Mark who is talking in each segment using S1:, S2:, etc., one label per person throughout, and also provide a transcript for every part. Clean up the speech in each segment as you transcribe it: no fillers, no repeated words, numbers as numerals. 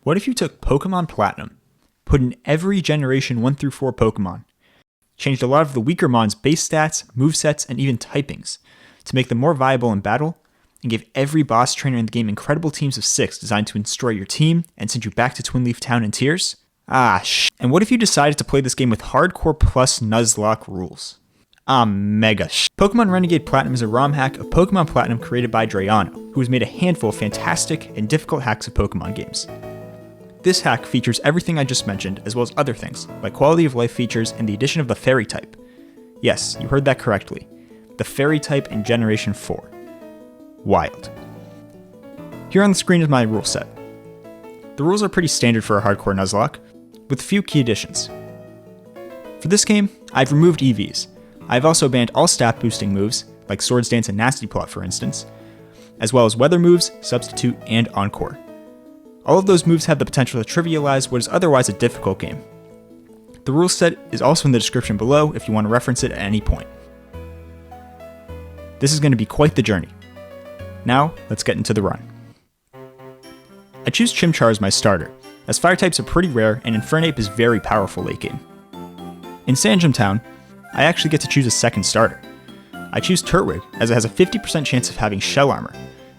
S1: What if you took Pokémon Platinum, put in every generation 1 through 4 Pokémon, changed a lot of the weaker Mon's base stats, movesets, and even typings to make them more viable in battle, and gave every boss trainer in the game incredible teams of 6 designed to destroy your team and send you back to Twin Leaf Town in tears? And what if you decided to play this game with Hardcore plus Nuzlocke rules? Mega Pokémon Renegade Platinum is a ROM hack of Pokémon Platinum created by Drayano, who has made a handful of fantastic and difficult hacks of Pokémon games. This hack features everything I just mentioned, as well as other things, like quality of life features and the addition of the Fairy type. Yes, you heard that correctly. The Fairy type in Generation 4. Wild. Here on the screen is my rule set. The rules are pretty standard for a hardcore Nuzlocke, with a few key additions. For this game, I've removed EVs. I've also banned all stat boosting moves, like Swords Dance and Nasty Plot for instance, as well as weather moves, Substitute, and Encore. All of those moves have the potential to trivialize what is otherwise a difficult game. The rule set is also in the description below if you want to reference it at any point. This is going to be quite the journey. Now, let's get into the run. I choose Chimchar as my starter, as fire types are pretty rare and Infernape is very powerful late game. In Sandgem Town, I actually get to choose a second starter. I choose Turtwig as it has a 50% chance of having Shell Armor,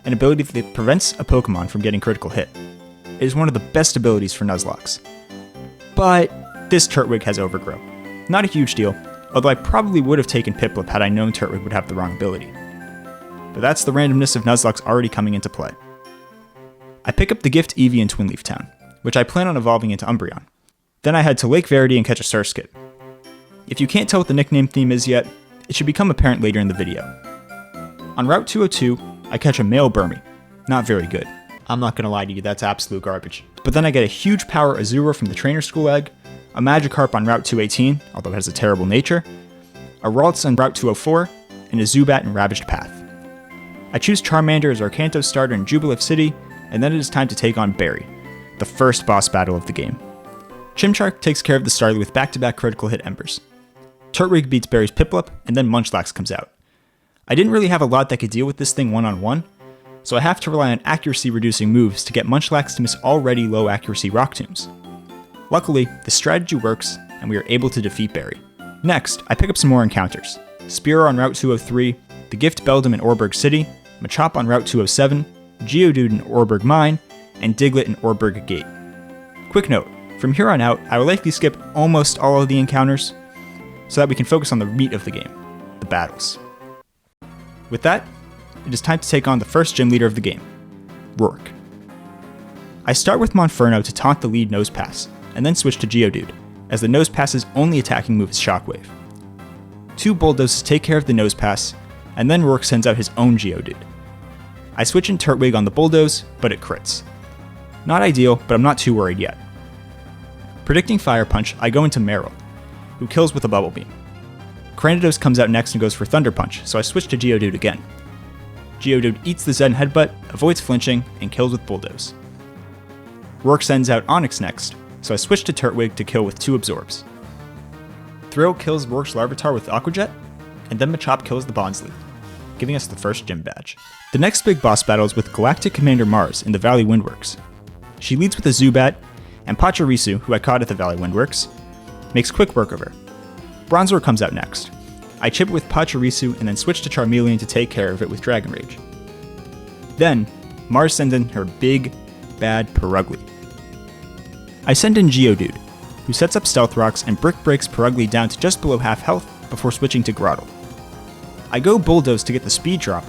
S1: an ability that prevents a Pokemon from getting critical hit. It is one of the best abilities for Nuzlockes. But this Turtwig has overgrown. Not a huge deal, although I probably would have taken Piplup had I known Turtwig would have the wrong ability. But that's the randomness of Nuzlocke already coming into play. I pick up the gift Eevee in Twin Leaf Town, which I plan on evolving into Umbreon. Then I head to Lake Verity and catch a Surskit. If you can't tell what the nickname theme is yet, it should become apparent later in the video. On Route 202, I catch a male Burmy. Not very good. I'm not gonna lie to you, that's absolute garbage. But then I get a huge power Azura from the Trainer School Egg, a Magikarp on Route 218, although it has a terrible nature, a Ralts on Route 204, and a Zubat in Ravaged Path. I choose Charmander as our Kanto starter in Jubilife City, and then it is time to take on Barry, the first boss battle of the game. Chimchar takes care of the starter with back-to-back critical hit Embers. Turtwig beats Barry's Piplup, and then Munchlax comes out. I didn't really have a lot that could deal with this thing one-on-one, so I have to rely on accuracy-reducing moves to get Munchlax to miss already low-accuracy Rock Tombs. Luckily, the strategy works, and we are able to defeat Barry. Next, I pick up some more encounters. Spearow on Route 203, the Gift Beldum in Orberg City, Machop on Route 207, Geodude in Orberg Mine, and Diglett in Orberg Gate. Quick note, from here on out, I will likely skip almost all of the encounters, so that we can focus on the meat of the game, the battles. With that, it is time to take on the first gym leader of the game, Roark. I start with Monferno to taunt the lead Nose Pass, and then switch to Geodude, as the Nose Pass's only attacking move is Shockwave. 2 Bulldozes take care of the Nose Pass, and then Roark sends out his own Geodude. I switch in Turtwig on the Bulldoze, but it crits. Not ideal, but I'm not too worried yet. Predicting Fire Punch, I go into Meryl, who kills with a Bubble Beam. Cranidos comes out next and goes for Thunder Punch, so I switch to Geodude again. Geodude eats the Zen Headbutt, avoids flinching, and kills with Bulldoze. Roark sends out Onix next, so I switch to Turtwig to kill with 2 Absorbs. Thrill kills Roark's Larvitar with Aqua Jet, and then Machop kills the Bonsly, giving us the first gym badge. The next big boss battle is with Galactic Commander Mars in the Valley Windworks. She leads with a Zubat, and Pachirisu, who I caught at the Valley Windworks, makes quick work of her. Bronzor comes out next. I chip it with Pachirisu and then switch to Charmeleon to take care of it with Dragon Rage. Then, Mars sends in her big, bad Purugly. I send in Geodude, who sets up Stealth Rocks and Brick Breaks Purugly down to just below half health before switching to Grottle. I go Bulldoze to get the speed drop,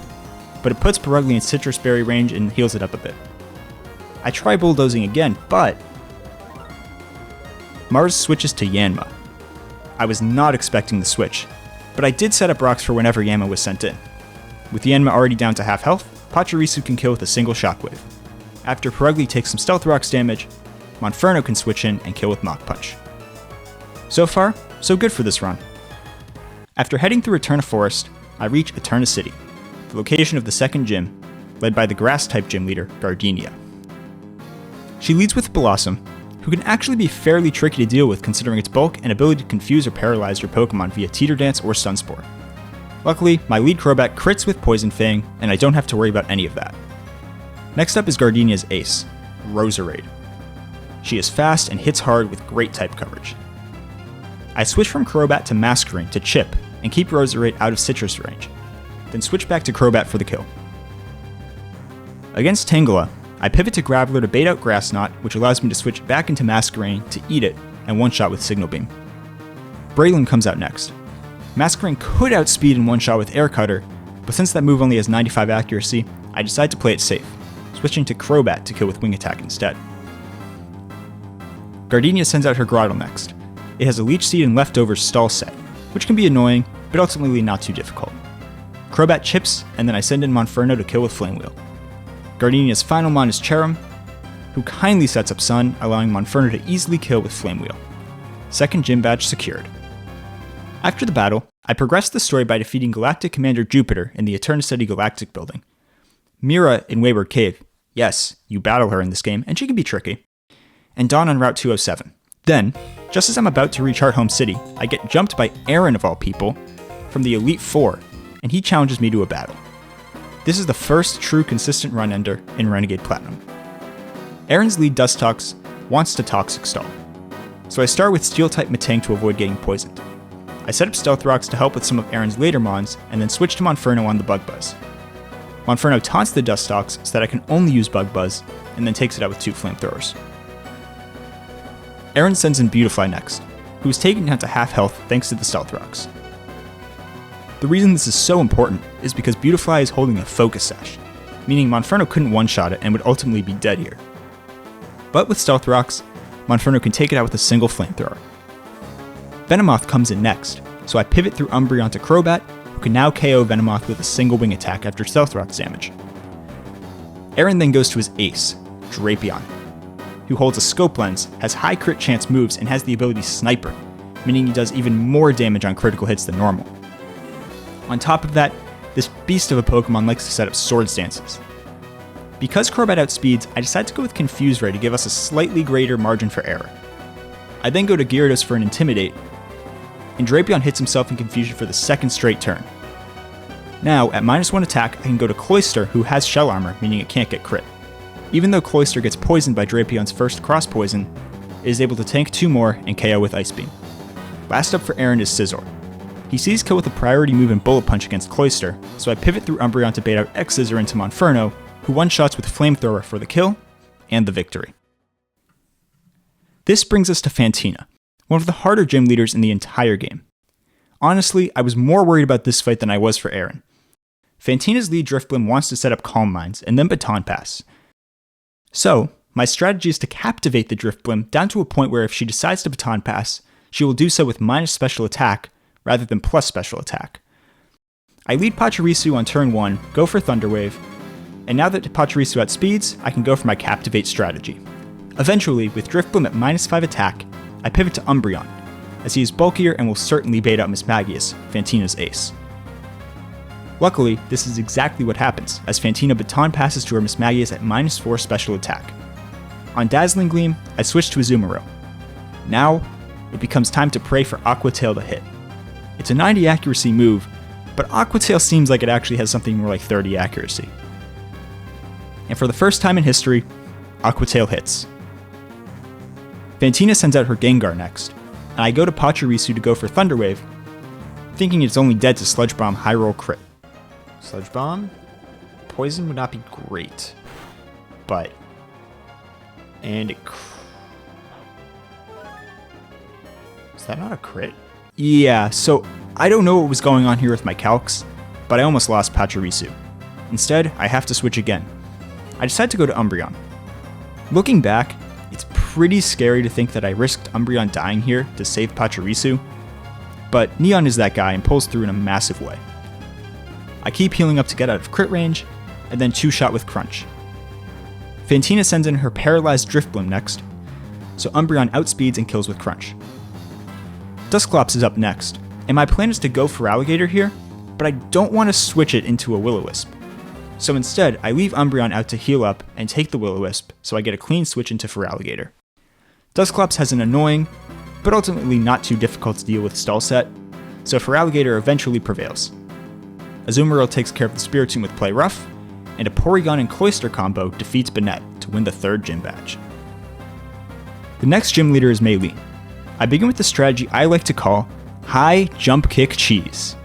S1: but it puts Purugly in Citrus Berry range and heals it up a bit. I try Bulldozing again, but Mars switches to Yanma. I was not expecting the switch, but I did set up rocks for whenever Yanma was sent in. With Yanma already down to half health, Pachirisu can kill with a single Shockwave. After Purugly takes some Stealth Rocks damage, Monferno can switch in and kill with Mach Punch. So far, so good for this run. After heading through Eterna Forest, I reach Eterna City, the location of the second gym, led by the Grass-type gym leader, Gardenia. She leads with Blossom, who can actually be fairly tricky to deal with considering its bulk and ability to confuse or paralyze your Pokemon via Teeter Dance or Sunspore. Luckily, my lead Crobat crits with Poison Fang, and I don't have to worry about any of that. Next up is Gardenia's ace, Roserade. She is fast and hits hard with great type coverage. I switch from Crobat to Masquerain to chip and keep Roserade out of Citrus range, then switch back to Crobat for the kill. Against Tangela, I pivot to Graveler to bait out Grass Knot, which allows me to switch back into Masquerain to eat it and one-shot with Signal Beam. Braylon comes out next. Masquerain could outspeed and one-shot with Air Cutter, but since that move only has 95 accuracy, I decide to play it safe, switching to Crobat to kill with Wing Attack instead. Gardenia sends out her Grottle next. It has a Leech Seed and Leftovers stall set, which can be annoying, but ultimately not too difficult. Crobat chips, and then I send in Monferno to kill with Flame Wheel. Gardenia's final mon is Cherim, who kindly sets up Sun, allowing Monferno to easily kill with Flame Wheel. Second gym badge secured. After the battle, I progressed the story by defeating Galactic Commander Jupiter in the Eternicity Galactic building. Mira in Wayward Cave, yes, you battle her in this game, and she can be tricky. And Dawn on Route 207. Then, just as I'm about to reach Hearthome City, I get jumped by Aaron of all people, from the Elite Four, and he challenges me to a battle. This is the first true consistent run ender in Renegade Platinum. Aaron's lead Dustox wants to Toxic Stall, so I start with Steel-type Metang to avoid getting poisoned. I set up Stealth Rocks to help with some of Aaron's later mons, and then switch to Monferno on the Bug Buzz. Monferno taunts the Dustox so that I can only use Bug Buzz, and then takes it out with 2 Flamethrowers. Aaron sends in Beautifly next, who is taken down to half health thanks to the Stealth Rocks. The reason this is so important is because Beautifly is holding a Focus Sash, meaning Monferno couldn't one-shot it and would ultimately be dead here. But with Stealth Rocks, Monferno can take it out with a single Flamethrower. Venomoth comes in next, so I pivot through Umbreon to Crobat, who can now KO Venomoth with a single Wing Attack after Stealth Rocks damage. Aaron then goes to his ace, Drapion, who holds a Scope Lens, has high crit chance moves, and has the ability Sniper, meaning he does even more damage on critical hits than normal. On top of that, this beast of a Pokemon likes to set up Swords Dances. Because Crobat outspeeds, I decide to go with Confuse Ray to give us a slightly greater margin for error. I then go to Gyarados for an Intimidate, and Drapion hits himself in confusion for the second straight turn. Now, at -1 attack, I can go to Cloyster, who has Shell Armor, meaning it can't get crit. Even though Cloyster gets poisoned by Drapion's first Cross Poison, it is able to tank 2 more and KO with Ice Beam. Last up for Aaron is Scizor. He sees kill with a priority move and Bullet Punch against Cloyster, so I pivot through Umbreon to bait out X-Scissor into Monferno, who one-shots with Flamethrower for the kill and the victory. This brings us to Fantina, one of the harder gym leaders in the entire game. Honestly, I was more worried about this fight than I was for Aaron. Fantina's lead Drifblim wants to set up Calm Minds and then Baton Pass. So, my strategy is to captivate the Drifblim down to a point where if she decides to Baton Pass, she will do so with minus special attack rather than plus special attack. I lead Pachirisu on turn 1, go for Thunder Wave, and now that Pachirisu outspeeds, I can go for my Captivate strategy. Eventually, with Drifblim at -5 attack, I pivot to Umbreon, as he is bulkier and will certainly bait out Mismagius, Fantina's ace. Luckily, this is exactly what happens, as Fantina Baton passes to her Mismagius at -4 special attack. On Dazzling Gleam, I switch to Azumarill. Now, it becomes time to pray for Aqua Tail to hit. It's a 90 accuracy move, but Aqua Tail seems like it actually has something more like 30 accuracy. And for the first time in history, Aqua Tail hits. Fantina sends out her Gengar next, and I go to Pachirisu to go for Thunder Wave, thinking it's only dead to Sludge Bomb high roll crit. Sludge Bomb? Poison would not be great, but... And it... Is that not a crit? Yeah, so I don't know what was going on here with my calcs, but I almost lost Pachirisu. Instead, I have to switch again. I decide to go to Umbreon. Looking back, it's pretty scary to think that I risked Umbreon dying here to save Pachirisu, but Neon is that guy and pulls through in a massive way. I keep healing up to get out of crit range, and then 2-shot with Crunch. Fantina sends in her Paralyzed Drifblim next, so Umbreon outspeeds and kills with Crunch. Dusclops is up next, and my plan is to go for Alligator here, but I don't want to switch it into a Will-O-Wisp. So instead, I leave Umbreon out to heal up and take the Will-O-Wisp, so I get a clean switch into Feraligatr. Dusclops has an annoying, but ultimately not too difficult to deal with stall set, so Feraligatr eventually prevails. Azumarill takes care of the Spiritomb with Play Rough, and a Porygon and Cloyster combo defeats Banette to win the 3rd gym badge. The next gym leader is Maylene. I begin with the strategy I like to call high jump kick cheese.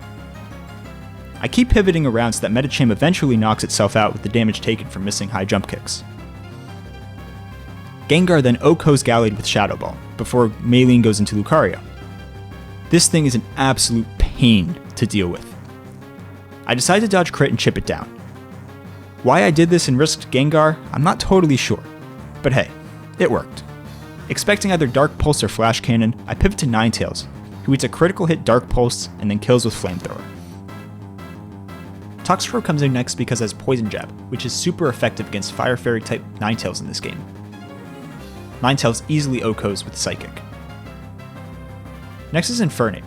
S1: I keep pivoting around so that Metacham eventually knocks itself out with the damage taken from missing high jump kicks. Gengar then OHKOs Gallade with Shadow Ball, before Maylene goes into Lucario. This thing is an absolute pain to deal with. I decide to dodge crit and chip it down. Why I did this and risked Gengar, I'm not totally sure, but hey, it worked. Expecting either Dark Pulse or Flash Cannon, I pivot to Ninetales, who eats a critical hit Dark Pulse and then kills with Flamethrower. Toxicroak comes in next because it has Poison Jab, which is super effective against Fire Fairy type Ninetales in this game. Ninetales easily OHKOs with Psychic. Next is Infernape.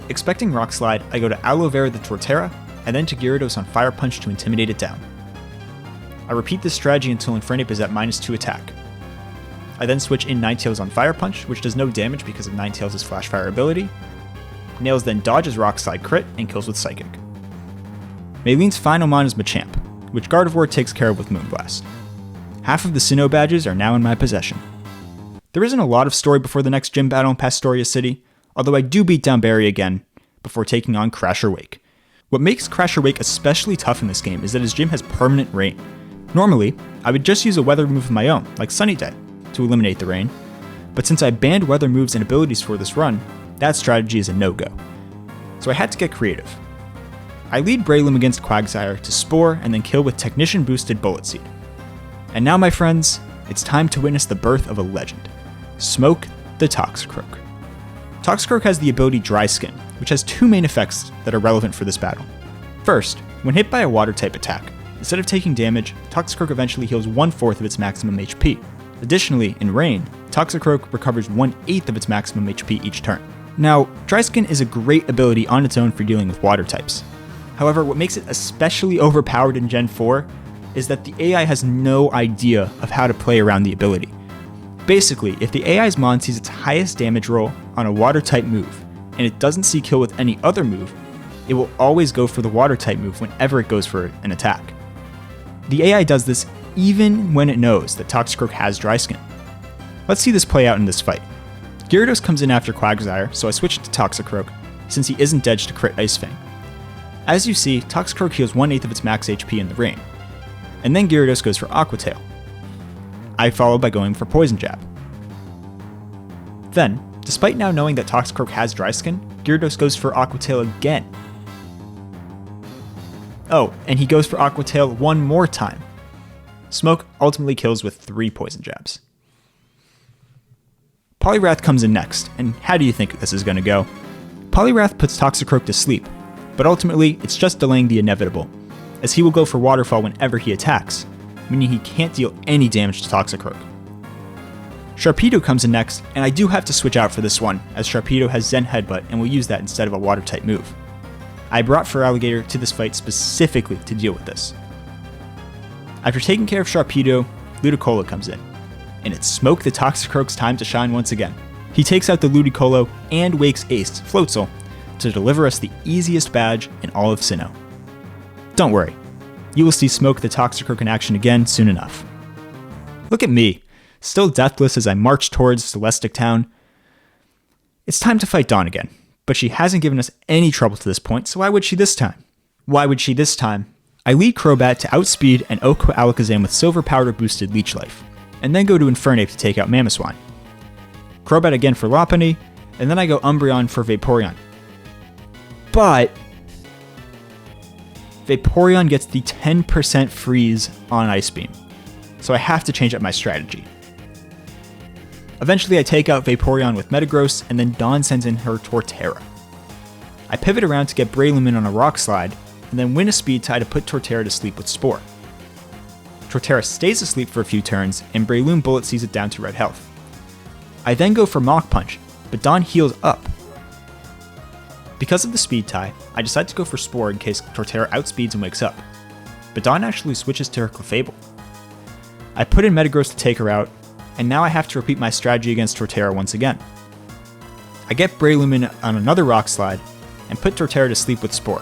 S1: Expecting Rock Slide, I go to Aloe Vera the Torterra, and then to Gyarados on Fire Punch to intimidate it down. I repeat this strategy until Infernape is at -2 attack. I then switch in Ninetales on Fire Punch, which does no damage because of Ninetales' Flash Fire ability. Nails then dodges Rock Slide crit and kills with Psychic. Maylene's final mon is Machamp, which Gardevoir takes care of with Moonblast. Half of the Sinnoh badges are now in my possession. There isn't a lot of story before the next gym battle in Pastoria City, although I do beat down Barry again before taking on Crasher Wake. What makes Crasher Wake especially tough in this game is that his gym has permanent rain. Normally, I would just use a weather move of my own, like Sunny Day, to eliminate the rain, but since I banned weather moves and abilities for this run, that strategy is a no-go. So I had to get creative. I lead Breloom against Quagsire to Spore and then kill with Technician boosted Bullet Seed. And now my friends, it's time to witness the birth of a legend. Smoke the Toxicroak. Toxicroak has the ability Dry Skin, which has two main effects that are relevant for this battle. First, when hit by a water type attack, instead of taking damage, Toxicroak eventually heals 1/4 of its maximum HP. Additionally, in rain, Toxicroak recovers 1/8 of its maximum HP each turn. Now, Dry Skin is a great ability on its own for dealing with water types. However, what makes it especially overpowered in Gen 4 is that the AI has no idea of how to play around the ability. Basically, if the AI's mon sees its highest damage roll on a water type move, and it doesn't see kill with any other move, it will always go for the water type move whenever it goes for an attack. The AI does this even when it knows that Toxicroak has Dry Skin. Let's see this play out in this fight. Gyarados comes in after Quagsire, so I switch to Toxicroak, since he isn't dead to crit Ice Fang. As you see, Toxicroak heals 1/8 of its max HP in the rain, and then Gyarados goes for Aqua Tail. I follow by going for Poison Jab. Then, despite now knowing that Toxicroak has Dry Skin, Gyarados goes for Aqua Tail again. Oh, and he goes for Aqua Tail one more time. Smoke ultimately kills with 3 Poison Jabs. Poliwrath comes in next, and how do you think this is going to go? Poliwrath puts Toxicroak to sleep, but ultimately it's just delaying the inevitable, as he will go for Waterfall whenever he attacks, meaning he can't deal any damage to Toxicroak. Sharpedo comes in next, and I do have to switch out for this one, as Sharpedo has Zen Headbutt and will use that instead of a water type move. I brought Feraligatr to this fight specifically to deal with this. After taking care of Sharpedo, Ludicolo comes in, and it's Smoke the Toxicroak's time to shine once again. He takes out the Ludicolo and wakes Ace, Floatzel, to deliver us the easiest badge in all of Sinnoh. Don't worry, you will see Smoke the Toxicroak in action again soon enough. Look at me, still deathless as I march towards Celestic Town. It's time to fight Dawn again, but she hasn't given us any trouble to this point, so why would she this time? I lead Crobat to outspeed and OHKO Alakazam with Silver Powder boosted Leech Life, and then go to Infernape to take out Mamoswine. Crobat again for Lopunny, and then I go Umbreon for Vaporeon. But Vaporeon gets the 10% freeze on Ice Beam, so I have to change up my strategy. Eventually I take out Vaporeon with Metagross, and then Dawn sends in her Torterra. I pivot around to get Breloom in on a Rock Slide, and then win a Speed Tie to put Torterra to sleep with Spore. Torterra stays asleep for a few turns, and Breloom Bullet sees it down to red health. I then go for Mach Punch, but Dawn heals up. Because of the Speed Tie, I decide to go for Spore in case Torterra outspeeds and wakes up, but Dawn actually switches to her Clefable. I put in Metagross to take her out, and now I have to repeat my strategy against Torterra once again. I get Breloom in on another Rock Slide, and put Torterra to sleep with Spore.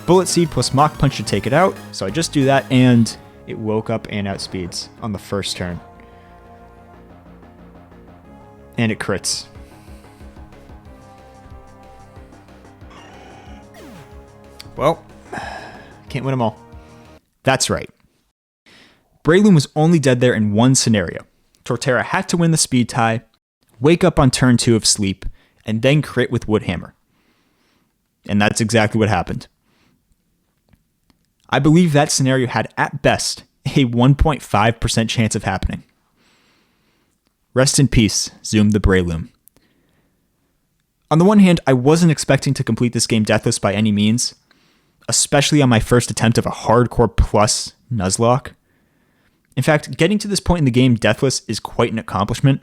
S1: Bullet Seed plus Mach Punch to take it out, so I just do that, and it woke up and outspeeds on the first turn. And it crits. Well, can't win them all. That's right. Breloom was only dead there in one scenario. Torterra had to win the speed tie, wake up on turn 2 of sleep, and then crit with Woodhammer. And that's exactly what happened. I believe that scenario had, at best, a 1.5% chance of happening. Rest in peace, Zoom the Breloom. On the one hand, I wasn't expecting to complete this game deathless by any means, especially on my first attempt of a hardcore plus Nuzlocke. In fact, getting to this point in the game deathless is quite an accomplishment.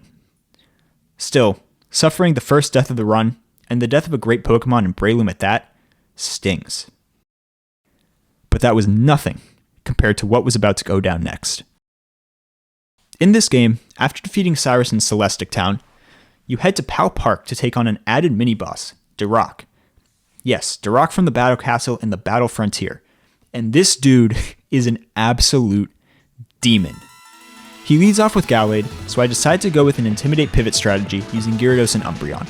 S1: Still, suffering the first death of the run, and the death of a great Pokemon in Breloom at that, stings. But that was nothing compared to what was about to go down next. In this game, after defeating Cyrus in Celestic Town, you head to Pal Park to take on an added mini-boss, Darach. Yes, Darach from the Battle Castle and the Battle Frontier. And this dude is an absolute demon. He leads off with Gallade, so I decide to go with an Intimidate pivot strategy using Gyarados and Umbreon.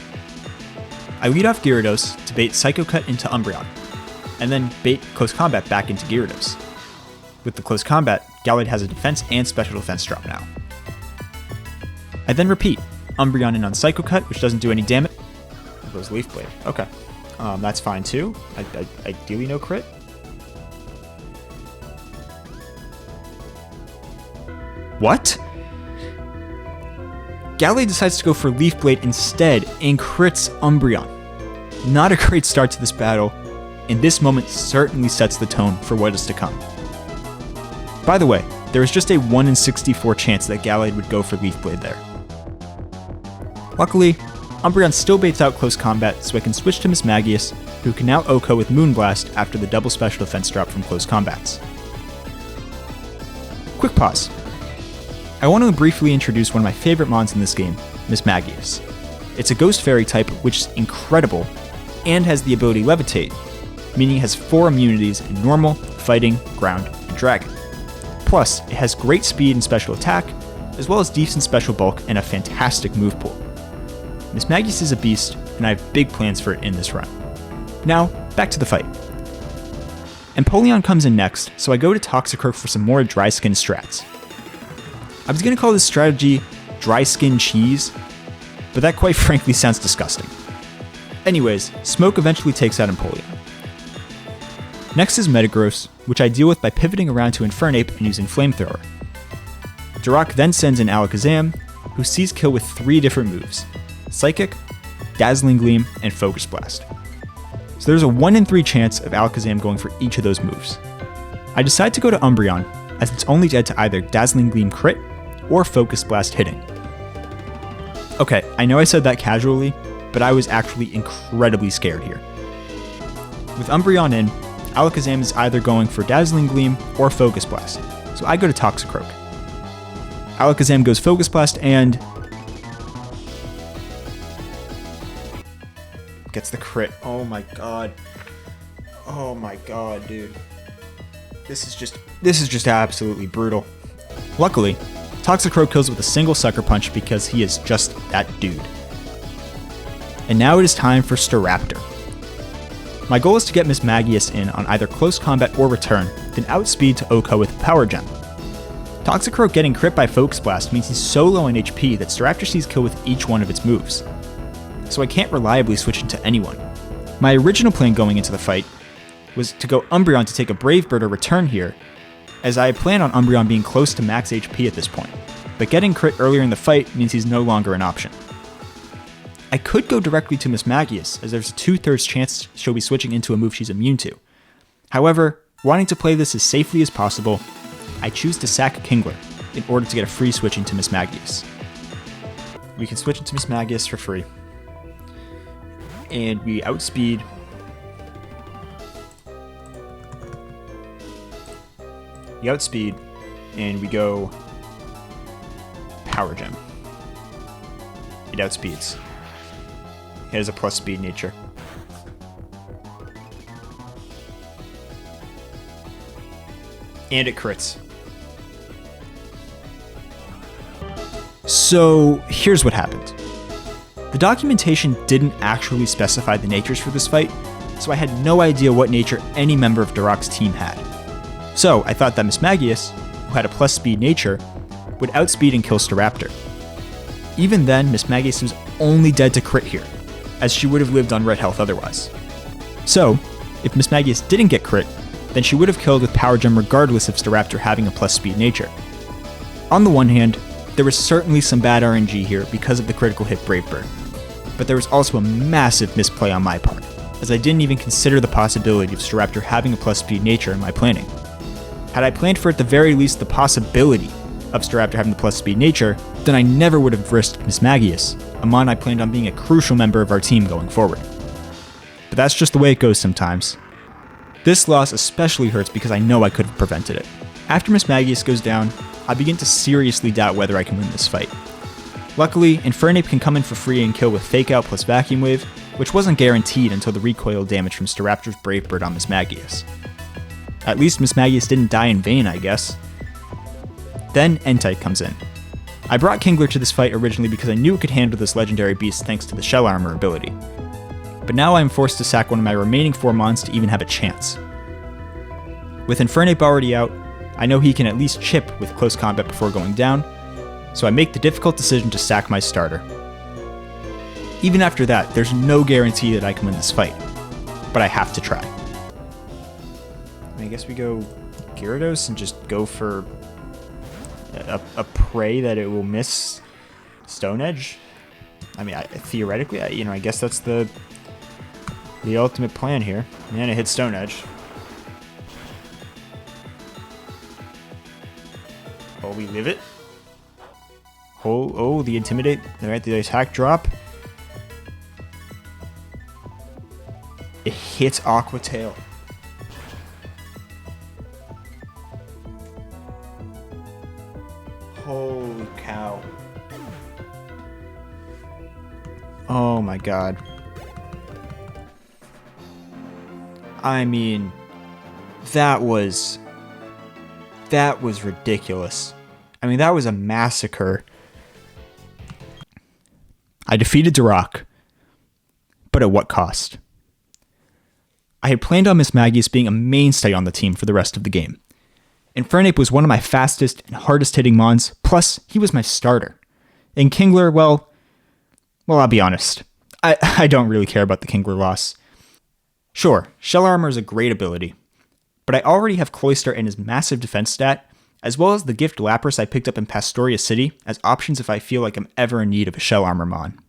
S1: I lead off Gyarados to bait Psycho Cut into Umbreon, and then bait Close Combat back into Gyarados. With the Close Combat, Gallade has a defense and special defense drop now. I then repeat, Umbreon in on Psycho Cut, which doesn't do any damage. There goes Leaf Blade. Okay. That's fine too. Ideally no crit. What? Gallade decides to go for Leaf Blade instead and crits Umbreon. Not a great start to this battle, and this moment certainly sets the tone for what is to come. By the way, there was just a 1 in 64 chance that Gallade would go for Leaf Blade there. Luckily, Umbreon still baits out Close Combat, so I can switch to Mismagius, who can now OHKO with Moonblast after the double special defense drop from Close Combats. Quick pause. I want to briefly introduce one of my favorite mons in this game, Mismagius. It's a Ghost Fairy type, which is incredible, and has the ability Levitate, meaning it has 4 immunities in Normal, Fighting, Ground, and Dragon. Plus, it has great speed and special attack, as well as decent special bulk and a fantastic move pool. Mismagius is a beast, and I have big plans for it in this run. Now, back to the fight. Empoleon comes in next, so I go to Toxicroak for some more dry skin strats. I was going to call this strategy dry skin cheese, but that quite frankly sounds disgusting. Anyways, Smoke eventually takes out Empoleon. Next is Metagross, which I deal with by pivoting around to Infernape and using Flamethrower. Darach then sends in Alakazam, who sees kill with 3 different moves: Psychic, Dazzling Gleam, and Focus Blast. So there's a 1 in 3 chance of Alakazam going for each of those moves. I decide to go to Umbreon, as it's only dead to either Dazzling Gleam crit or Focus Blast hitting. Okay, I know I said that casually, but I was actually incredibly scared here. With Umbreon in, Alakazam is either going for Dazzling Gleam or Focus Blast, so I go to Toxicroak. Alakazam goes Focus Blast and gets the crit. Oh my god. Oh my god, dude. This is just absolutely brutal. Luckily, Toxicroak kills with a single Sucker Punch because he is just that dude. And now it is time for Staraptor. My goal is to get Mismagius in on either Close Combat or Return, then outspeed to OHKO with Power Gem. Toxicroak getting crit by Focus Blast means he's so low in HP that Staraptor sees kill with each one of its moves, so I can't reliably switch into anyone. My original plan going into the fight was to go Umbreon to take a Brave Bird or Return here, as I plan on Umbreon being close to max HP at this point, but getting crit earlier in the fight means he's no longer an option. I could go directly to Mismagius, as there's a 2/3 chance she'll be switching into a move she's immune to. However, wanting to play this as safely as possible, I choose to sack Kingler in order to get a free switch into Mismagius. We can switch into Mismagius for free. And we outspeed. And we go Power Gem. It outspeeds. It has a plus speed nature. And it crits. So here's what happened. The documentation didn't actually specify the natures for this fight, so I had no idea what nature any member of Darach's team had. So I thought that Mismagius, who had a plus speed nature, would outspeed and kill Staraptor. Even then, Mismagius was only dead to crit here, as she would have lived on red health otherwise. So, if Mismagius didn't get crit, then she would have killed with Power Gem regardless of Staraptor having a plus speed nature. On the one hand, there was certainly some bad RNG here because of the critical hit Brave Bird, but there was also a massive misplay on my part, as I didn't even consider the possibility of Staraptor having a plus speed nature in my planning. Had I planned for at the very least the possibility of Staraptor having the plus speed nature, then I never would have risked Mismagius, a mon I planned on being a crucial member of our team going forward. But that's just the way it goes sometimes. This loss especially hurts because I know I could have prevented it. After Mismagius goes down, I begin to seriously doubt whether I can win this fight. Luckily, Infernape can come in for free and kill with Fake Out plus Vacuum Wave, which wasn't guaranteed until the recoil damage from Staraptor's Brave Bird on Mismagius. At least Mismagius didn't die in vain, I guess. Then Entite comes in. I brought Kingler to this fight originally because I knew it could handle this legendary beast thanks to the Shell Armor ability. But now I am forced to sack one of my remaining 4 mons to even have a chance. With Infernape already out, I know he can at least chip with close combat before going down, so I make the difficult decision to sack my starter. Even after that, there's no guarantee that I can win this fight, but I have to try. I guess we go Gyarados and just go for a prey that it will miss Stone Edge. I mean, theoretically, I guess that's the ultimate plan here. And it hits Stone Edge. Oh, we live it. Oh, the Intimidate. Alright, the attack drop. It hits Aqua Tail. Holy cow. Oh my god. I mean, that was ridiculous. I mean, that was a massacre. I defeated Darach, but at what cost? I had planned on Mismagius being a mainstay on the team for the rest of the game. Infernape was one of my fastest and hardest hitting mons, plus he was my starter. And Kingler, well, I'll be honest. I don't really care about the Kingler loss. Sure, Shell Armor is a great ability, but I already have Cloyster and his massive defense stat, as well as the gift Lapras I picked up in Pastoria City as options if I feel like I'm ever in need of a Shell Armor mon.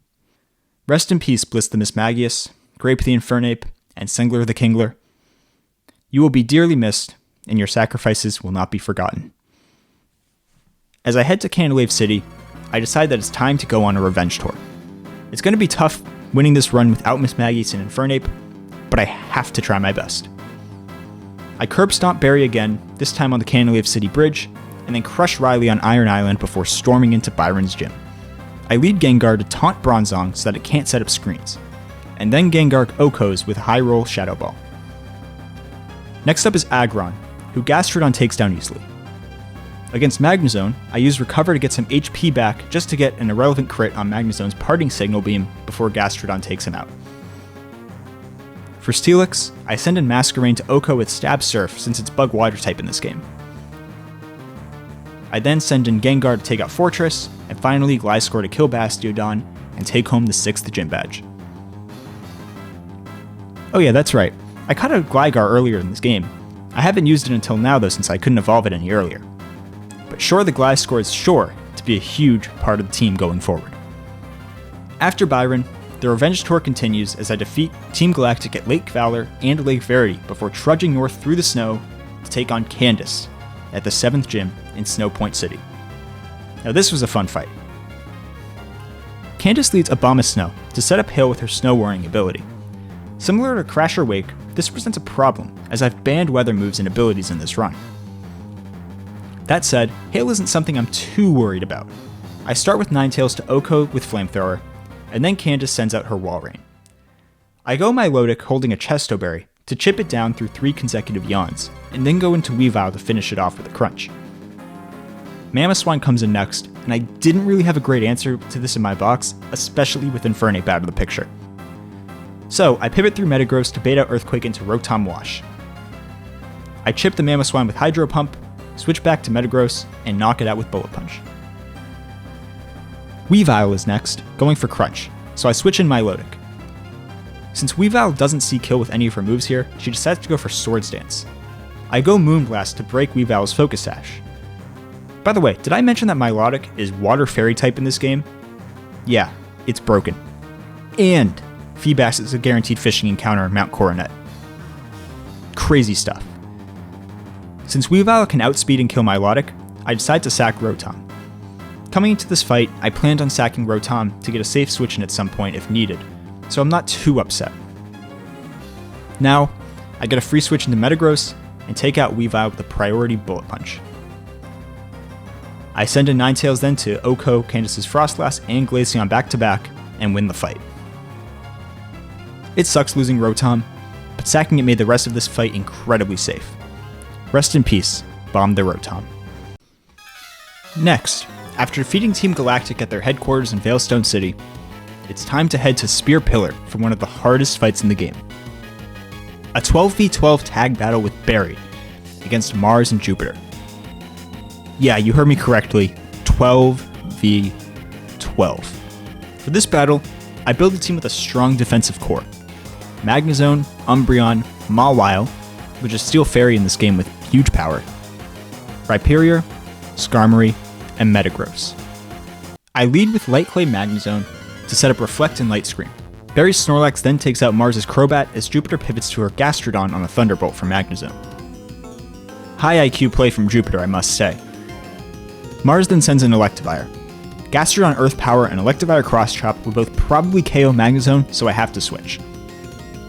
S1: Rest in peace, Bliss the Mismagius, Grape the Infernape, and Singler the Kingler. You will be dearly missed, and your sacrifices will not be forgotten. As I head to Candlewave City, I decide that it's time to go on a revenge tour. It's going to be tough winning this run without Mismagius and Infernape, but I have to try my best. I curb stomp Barry again, this time on the Candlewave City Bridge, and then crush Riley on Iron Island before storming into Byron's gym. I lead Gengar to taunt Bronzong so that it can't set up screens, and then Gengar Okos with High Roll Shadow Ball. Next up is Aggron, who Gastrodon takes down easily. Against Magnezone, I use Recover to get some HP back just to get an irrelevant crit on Magnezone's Parting Signal Beam before Gastrodon takes him out. For Steelix, I send in Masquerain to Oko with Stab Surf since it's Bug Water type in this game. I then send in Gengar to take out Fortress, and finally Gliscor to kill Bastiodon and take home the 6th gym badge. Oh yeah, that's right. I caught a Gligar earlier in this game. I haven't used it until now though since I couldn't evolve it any earlier. But sure, the Gliscor is sure to be a huge part of the team going forward. After Byron, the revenge tour continues as I defeat Team Galactic at Lake Valor and Lake Verity before trudging north through the snow to take on Candice at the 7th gym in Snow Point City. Now this was a fun fight. Candice leads Abomasnow to set up Hail with her Snow Warning ability. Similar to Crasher Wake, this presents a problem as I've banned weather moves and abilities in this run. That said, Hail isn't something I'm too worried about. I start with Ninetales to Oko with Flamethrower, and then Candice sends out her Wall Rain. I go Milotic holding a Chesto Berry to chip it down through 3 consecutive yawns, and then go into Weavile to finish it off with a Crunch. Mamoswine comes in next, and I didn't really have a great answer to this in my box, especially with Infernape out of the picture. So I pivot through Metagross to bait out Earthquake into Rotom Wash. I chip the Mamoswine with Hydro Pump, switch back to Metagross, and knock it out with Bullet Punch. Weavile is next, going for Crunch, so I switch in Milotic. Since Weavile doesn't see kill with any of her moves here, she decides to go for Swords Dance. I go Moonblast to break Weavile's Focus Sash. By the way, did I mention that Milotic is Water Fairy type in this game? Yeah, it's broken. And Feebas is a guaranteed fishing encounter in Mount Coronet. Crazy stuff. Since Weavile can outspeed and kill Milotic, I decide to sack Rotom. Coming into this fight, I planned on sacking Rotom to get a safe switch in at some point if needed, so I'm not too upset. Now, I get a free switch into Metagross and take out Weavile with a priority Bullet Punch. I send in Ninetales then to Oko, Candice's Frostlass, and Glaceon back to back and win the fight. It sucks losing Rotom, but sacking it made the rest of this fight incredibly safe. Rest in peace, Bomb the Rotom. Next, after defeating Team Galactic at their headquarters in Veilstone City, it's time to head to Spear Pillar for one of the hardest fights in the game. A 12v12 tag battle with Barry against Mars and Jupiter. Yeah, you heard me correctly, 12v12. For this battle, I build a team with a strong defensive core. Magnezone, Umbreon, Mawile, which is Steel Fairy in this game with huge power, Rhyperior, Skarmory, and Metagross. I lead with Light Clay Magnezone to set up Reflect and Light Screen. Barry's Snorlax then takes out Mars' Crobat as Jupiter pivots to her Gastrodon on a Thunderbolt from Magnezone. High IQ play from Jupiter, I must say. Mars then sends in Electivire. Gastrodon Earth Power and Electivire Cross Chop will both probably KO Magnezone, so I have to switch.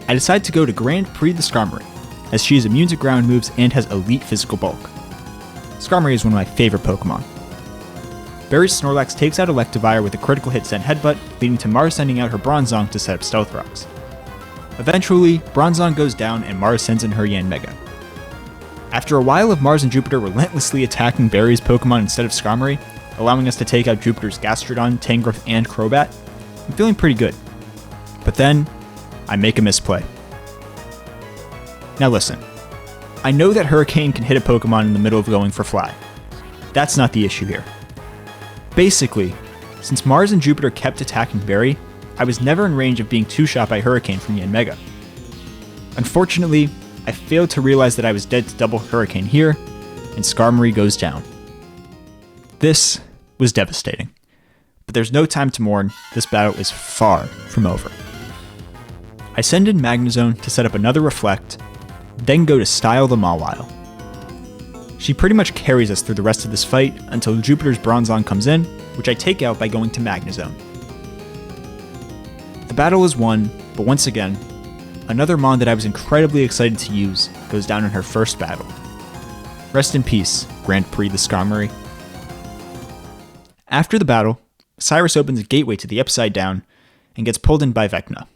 S1: I decide to go to Grand Prix the Skarmory, as she is immune to ground moves and has elite physical bulk. Skarmory is one of my favorite Pokemon. Barry's Snorlax takes out Electivire with a critical hit sent Headbutt, leading to Mars sending out her Bronzong to set up Stealth Rocks. Eventually, Bronzong goes down and Mars sends in her Yanmega. After a while of Mars and Jupiter relentlessly attacking Barry's Pokemon instead of Skarmory, allowing us to take out Jupiter's Gastrodon, Tangrowth, and Crobat, I'm feeling pretty good. But then, I make a misplay. Now listen, I know that Hurricane can hit a Pokemon in the middle of going for Fly. That's not the issue here. Basically, since Mars and Jupiter kept attacking Barry, I was never in range of being two-shot by Hurricane from Yanmega. Unfortunately, I failed to realize that I was dead to double Hurricane here, and Skarmory goes down. This was devastating. But there's no time to mourn, this battle is far from over. I send in Magnezone to set up another Reflect, then go to Style the Mawile. She pretty much carries us through the rest of this fight until Jupiter's Bronzong comes in, which I take out by going to Magnezone. The battle is won, but once again, another Mon that I was incredibly excited to use goes down in her first battle. Rest in peace, Grand Prix the Skarmory. After the battle, Cyrus opens a gateway to the Upside Down and gets pulled in by Vecna.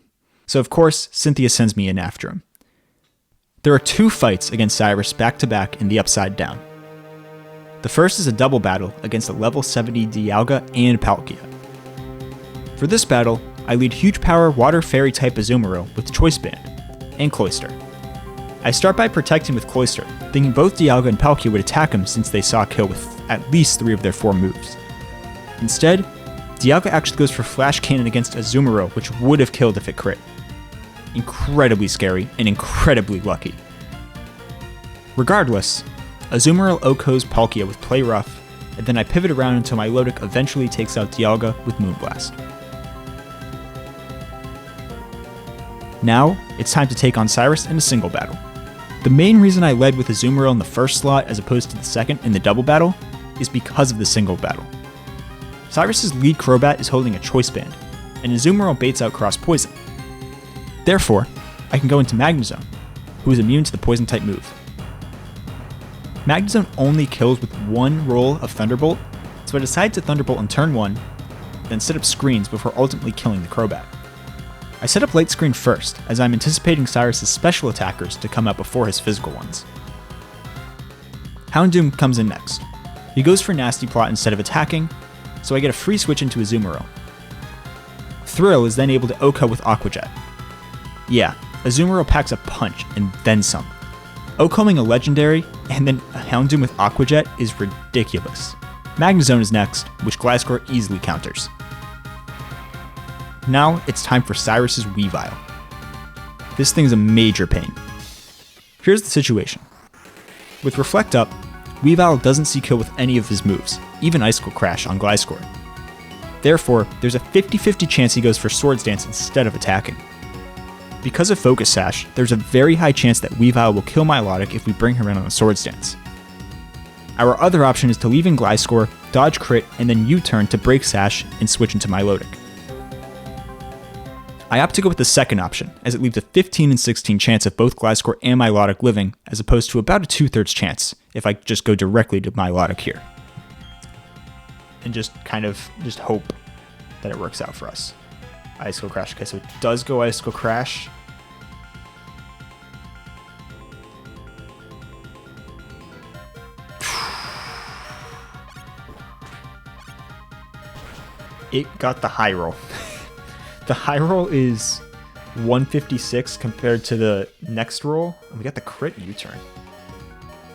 S1: So of course, Cynthia sends me in after him. There are two fights against Cyrus back-to-back in the Upside Down. The first is a double battle against a level 70 Dialga and Palkia. For this battle, I lead Huge Power Water Fairy type Azumarill with Choice Band, and Cloyster. I start by protecting with Cloyster, thinking both Dialga and Palkia would attack him since they saw kill with at least 3 of their 4 moves. Instead, Dialga actually goes for Flash Cannon against Azumarill, which would have killed if it crit. Incredibly scary and incredibly lucky. Regardless, Azumarill OHKOs Palkia with Play Rough, and then I pivot around until my Milotic eventually takes out Dialga with Moonblast. Now, it's time to take on Cyrus in a single battle. The main reason I led with Azumarill in the first slot as opposed to the second in the double battle is because of the single battle. Cyrus's lead Crobat is holding a Choice Band, and Azumarill baits out Cross Poison. Therefore, I can go into Magnezone, who is immune to the Poison type move. Magnezone only kills with 1 roll of Thunderbolt, so I decide to Thunderbolt on turn 1, then set up screens before ultimately killing the Crobat. I set up Light Screen first, as I'm anticipating Cyrus' special attackers to come out before his physical ones. Houndoom comes in next. He goes for Nasty Plot instead of attacking, so I get a free switch into Azumarill. Thrill is then able to OHKO with Aqua Jet. Yeah, Azumarill packs a punch and then some. OHKOing a legendary and then a Houndoom with Aqua Jet is ridiculous. Magnezone is next, which Gliscor easily counters. Now it's time for Cyrus's Weavile. This thing's a major pain. Here's the situation. With Reflect up, Weavile doesn't see kill with any of his moves, even Icicle Crash on Gliscor. Therefore, there's a 50-50 chance he goes for Swords Dance instead of attacking. Because of Focus Sash, there's a very high chance that Weavile will kill Milotic if we bring her in on a Swords Dance. Our other option is to leave in Gliscor, dodge crit, and then U-turn to break Sash and switch into Milotic. I opt to go with the second option, as it leaves a 15 and 16 chance of both Gliscor and Milotic living, as opposed to about a 2/3 chance if I just go directly to Milotic here. And just hope that it works out for us. Icicle Crash. Okay, so it does go Icicle Crash. It got the high roll. The high roll is 156 compared to the next roll. We got the crit U-turn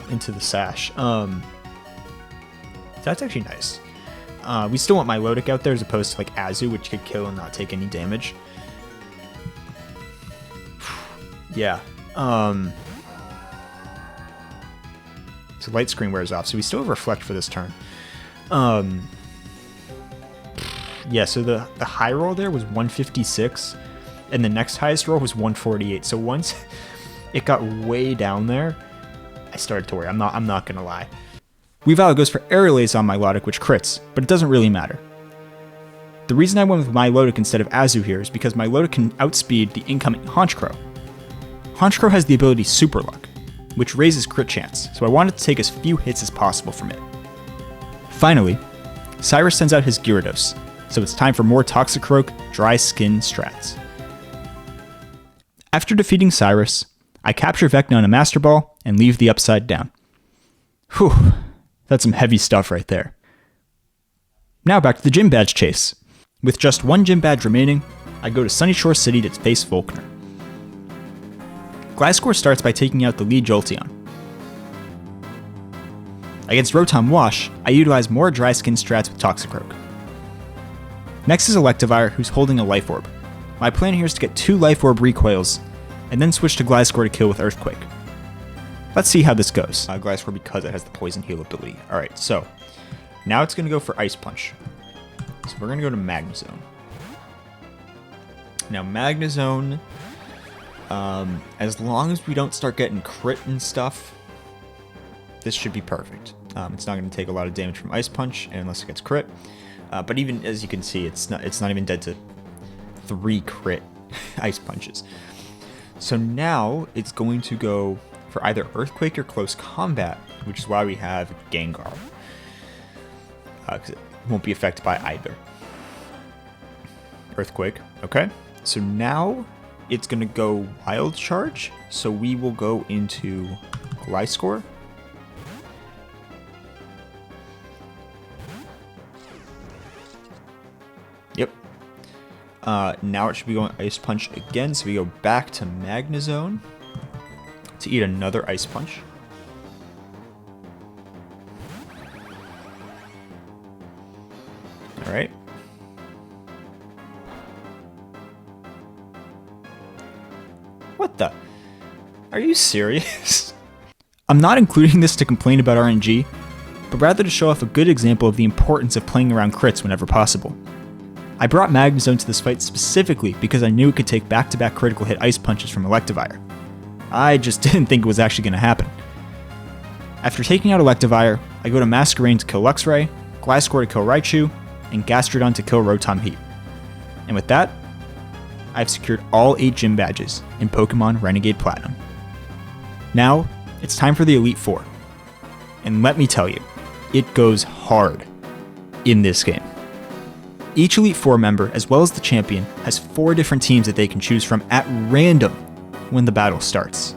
S1: into the Sash. That's actually nice. We still want Milotic out there as opposed to like Azu, which could kill and not take any damage. Yeah. So Light Screen wears off, so we still have Reflect for this turn. Yeah, so the high roll there was 156, and the next highest roll was 148. So once it got way down there, I started to worry. I'm not gonna lie. Weavile goes for Aerial Ace on Milotic, which crits, but it doesn't really matter. The reason I went with Milotic instead of Azu here is because Milotic can outspeed the incoming Honchkrow. Honchkrow has the ability Super Luck, which raises crit chance, so I wanted to take as few hits as possible from it. Finally, Cyrus sends out his Gyarados, so it's time for more Toxicroak Dry Skin strats. After defeating Cyrus, I capture Vecna on a Master Ball and leave the Upside Down. Whew, that's some heavy stuff right there. Now back to the Gym Badge chase. With just one Gym Badge remaining, I go to Sunyshore City to face Volkner. Gliscor starts by taking out the lead Jolteon. Against Rotom Wash, I utilize more Dry Skin strats with Toxicroak. Next is Electivire, who's holding a Life Orb. My plan here is to get 2 Life Orb recoils, and then switch to Gliscor to kill with Earthquake. Let's see how this goes. Gliscor because it has the Poison Heal ability. Alright, so now it's going to go for Ice Punch. So we're going to go to Magnezone. Now Magnezone, as long as we don't start getting crit and stuff, this should be perfect. It's not going to take a lot of damage from Ice Punch unless it gets crit. But even as you can see, it's not even dead to 3 crit Ice Punches. So now it's going to go for either Earthquake or Close Combat, which is why we have Gengar. Because it won't be affected by either. Earthquake, okay. So now it's going to go Wild Charge. So we will go into Gliscor. Yep. Now it should be going Ice Punch again, so we go back to Magnezone to eat another Ice Punch. Alright. What the? Are you serious? I'm not including this to complain about RNG, but rather to show off a good example of the importance of playing around crits whenever possible. I brought Magnezone to this fight specifically because I knew it could take back-to-back critical hit Ice Punches from Electivire. I just didn't think it was actually going to happen. After taking out Electivire, I go to Masquerain to kill Luxray, Gliscor to kill Raichu, and Gastrodon to kill Rotom Heat. And with that, I've secured all 8 Gym Badges in Pokémon Renegade Platinum. Now, it's time for the Elite Four. And let me tell you, it goes hard in this game. Each Elite Four member, as well as the champion, has 4 different teams that they can choose from at random when the battle starts.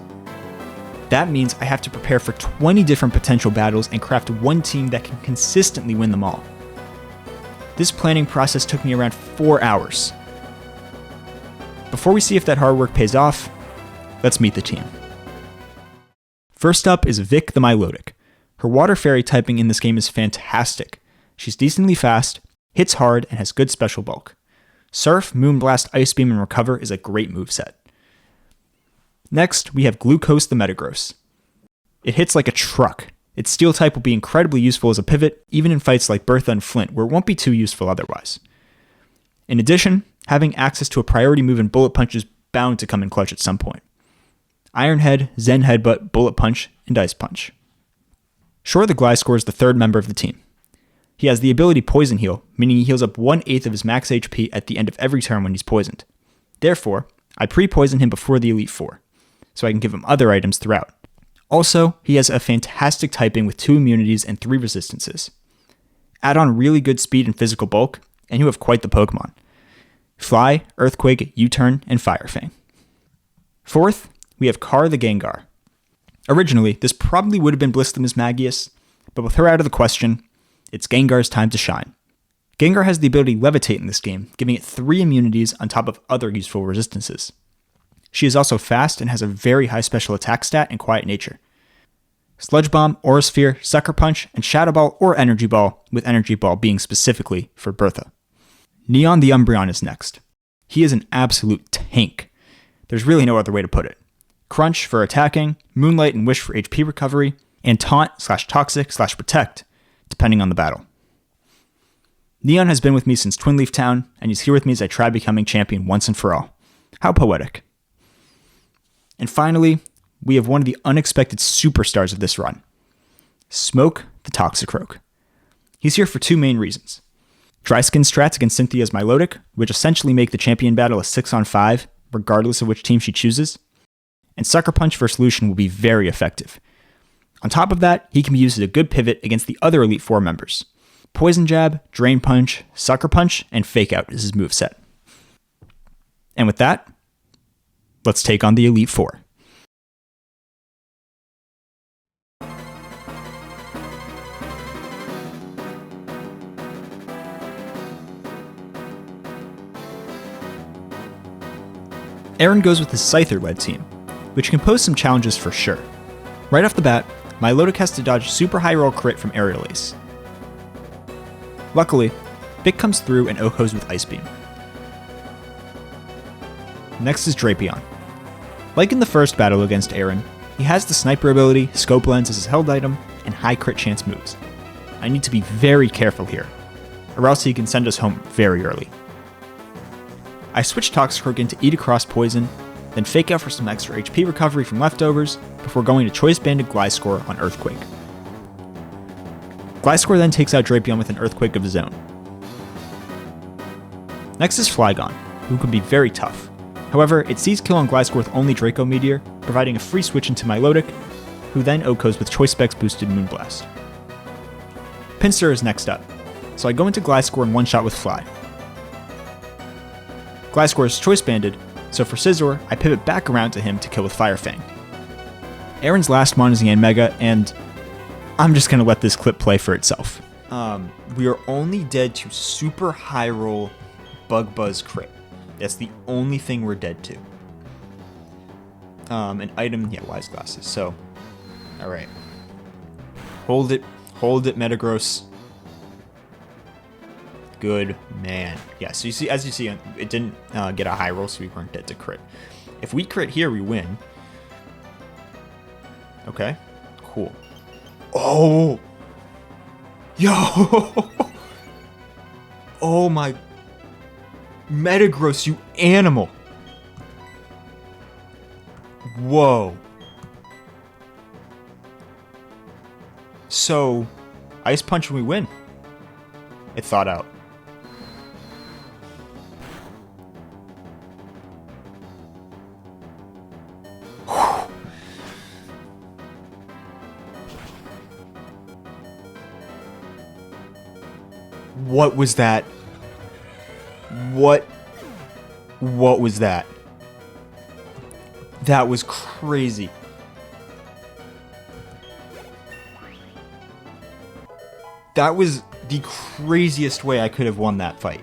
S1: That means I have to prepare for 20 different potential battles and craft one team that can consistently win them all. This planning process took me around 4 hours. Before we see if that hard work pays off, let's meet the team. First up is Vic the Milotic. Her water fairy typing in this game is fantastic. She's decently fast, hits hard, and has good special bulk. Surf, Moonblast, Ice Beam, and Recover is a great moveset. Next, we have Glucose the Metagross. It hits like a truck. Its steel type will be incredibly useful as a pivot, even in fights like Bertha and Flint, where it won't be too useful otherwise. In addition, having access to a priority move in Bullet Punch is bound to come in clutch at some point. Iron Head, Zen Headbutt, Bullet Punch, and Ice Punch. Shore the Gliscor is the third member of the team. He has the ability Poison Heal, meaning he heals up 1/8 of his max HP at the end of every turn when he's poisoned. Therefore, I pre-poison him before the Elite Four, so I can give him other items throughout. Also, he has a fantastic typing with 2 immunities and 3 resistances. Add on really good speed and physical bulk, and you have quite the Pokemon. Fly, Earthquake, U-Turn, and Fire Fang. Fourth, we have Kar the Gengar. Originally, this probably would have been Blistemus Magius, but with her out of the question, it's Gengar's time to shine. Gengar has the ability Levitate in this game, giving it 3 immunities on top of other useful resistances. She is also fast and has a very high special attack stat and quiet nature. Sludge Bomb, Aura Sphere, Sucker Punch, and Shadow Ball or Energy Ball, with Energy Ball being specifically for Bertha. Neon the Umbreon is next. He is an absolute tank. There's really no other way to put it. Crunch for attacking, Moonlight and Wish for HP recovery, and Taunt/Toxic/Protect, depending on the battle. Neon has been with me since Twin Leaf Town, and he's here with me as I try becoming champion once and for all. How poetic. And finally, we have one of the unexpected superstars of this run. Smoke the Toxicroak. He's here for 2 main reasons. Dry Skin strats against Cynthia's Milotic, which essentially make the champion battle a 6-on-5, regardless of which team she chooses. And Sucker Punch versus Lucian will be very effective. On top of that, he can be used as a good pivot against the other Elite Four members. Poison Jab, Drain Punch, Sucker Punch, and Fake Out is his moveset. And with that, let's take on the Elite Four. Aaron goes with his Scyther-led team, which can pose some challenges for sure. Right off the bat, Milotic has to dodge super high roll crit from Aerial Ace. Luckily, Vic comes through and Okos with Ice Beam. Next is Drapion. Like in the first battle against Aaron, he has the Sniper ability, Scope Lens as his held item, and high crit chance moves. I need to be very careful here, or else he can send us home very early. I switch Toxicroak into Eat Across Poison, then Fake Out for some extra HP recovery from leftovers, before going to Choice Banded Gliscor on Earthquake. Gliscor then takes out Drapion with an Earthquake of his own. Next is Flygon, who can be very tough. However, it sees kill on Gliscor with only Draco Meteor, providing a free switch into Milotic, who then Okos with Choice Specs boosted Moonblast. Pinsir is next up, so I go into Gliscor and one-shot with Fly. Gliscor is Choice Banded, so for Scizor, I pivot back around to him to kill with Fire Fang. Aaron's last mon is Yanmega, and I'm just going to let this clip play for itself. We are only dead to super high roll Bug Buzz crit. That's the only thing we're dead to. An item, yeah, Wise Glasses. So, alright. Hold it, Metagross. Good man. Yeah, so you see, as you see, it didn't get a high roll, so we weren't dead to crit. If we crit here, we win. Okay, cool. Oh! Yo! Oh my... Metagross, you animal! Whoa. So, Ice Punch when we win. It thought out. What was that? What was that? That was crazy. That was the craziest way I could have won that fight.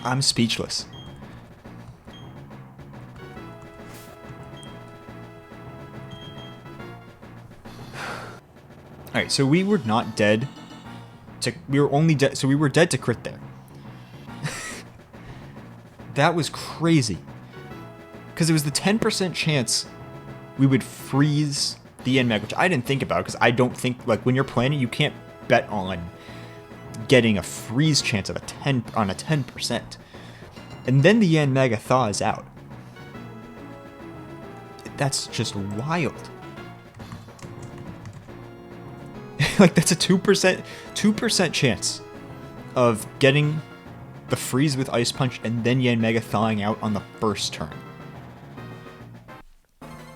S1: I'm speechless. Alright, so we were not dead to... We were only dead... So we were dead to crit there. That was crazy. Because it was the 10% chance we would freeze the end meg, which I didn't think about, because I don't think... Like, when you're planning, you can't bet on getting a freeze chance of a 10%. And then the end mega thaws out. That's just wild. Like, that's a 2% chance of getting the freeze with Ice Punch and then Yan Mega thawing out on the first turn.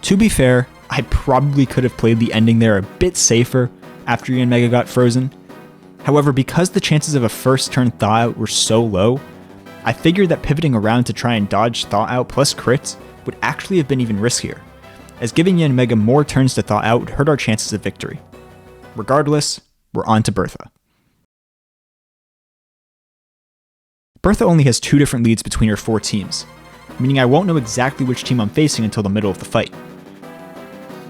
S1: To be fair, I probably could have played the ending there a bit safer after Yan Mega got frozen. However, because the chances of a first turn thaw out were so low, I figured that pivoting around to try and dodge thaw out plus crits would actually have been even riskier, as giving Yan Mega more turns to thaw out would hurt our chances of victory. Regardless, we're on to Bertha. Bertha only has 2 different leads between her 4 teams, meaning I won't know exactly which team I'm facing until the middle of the fight.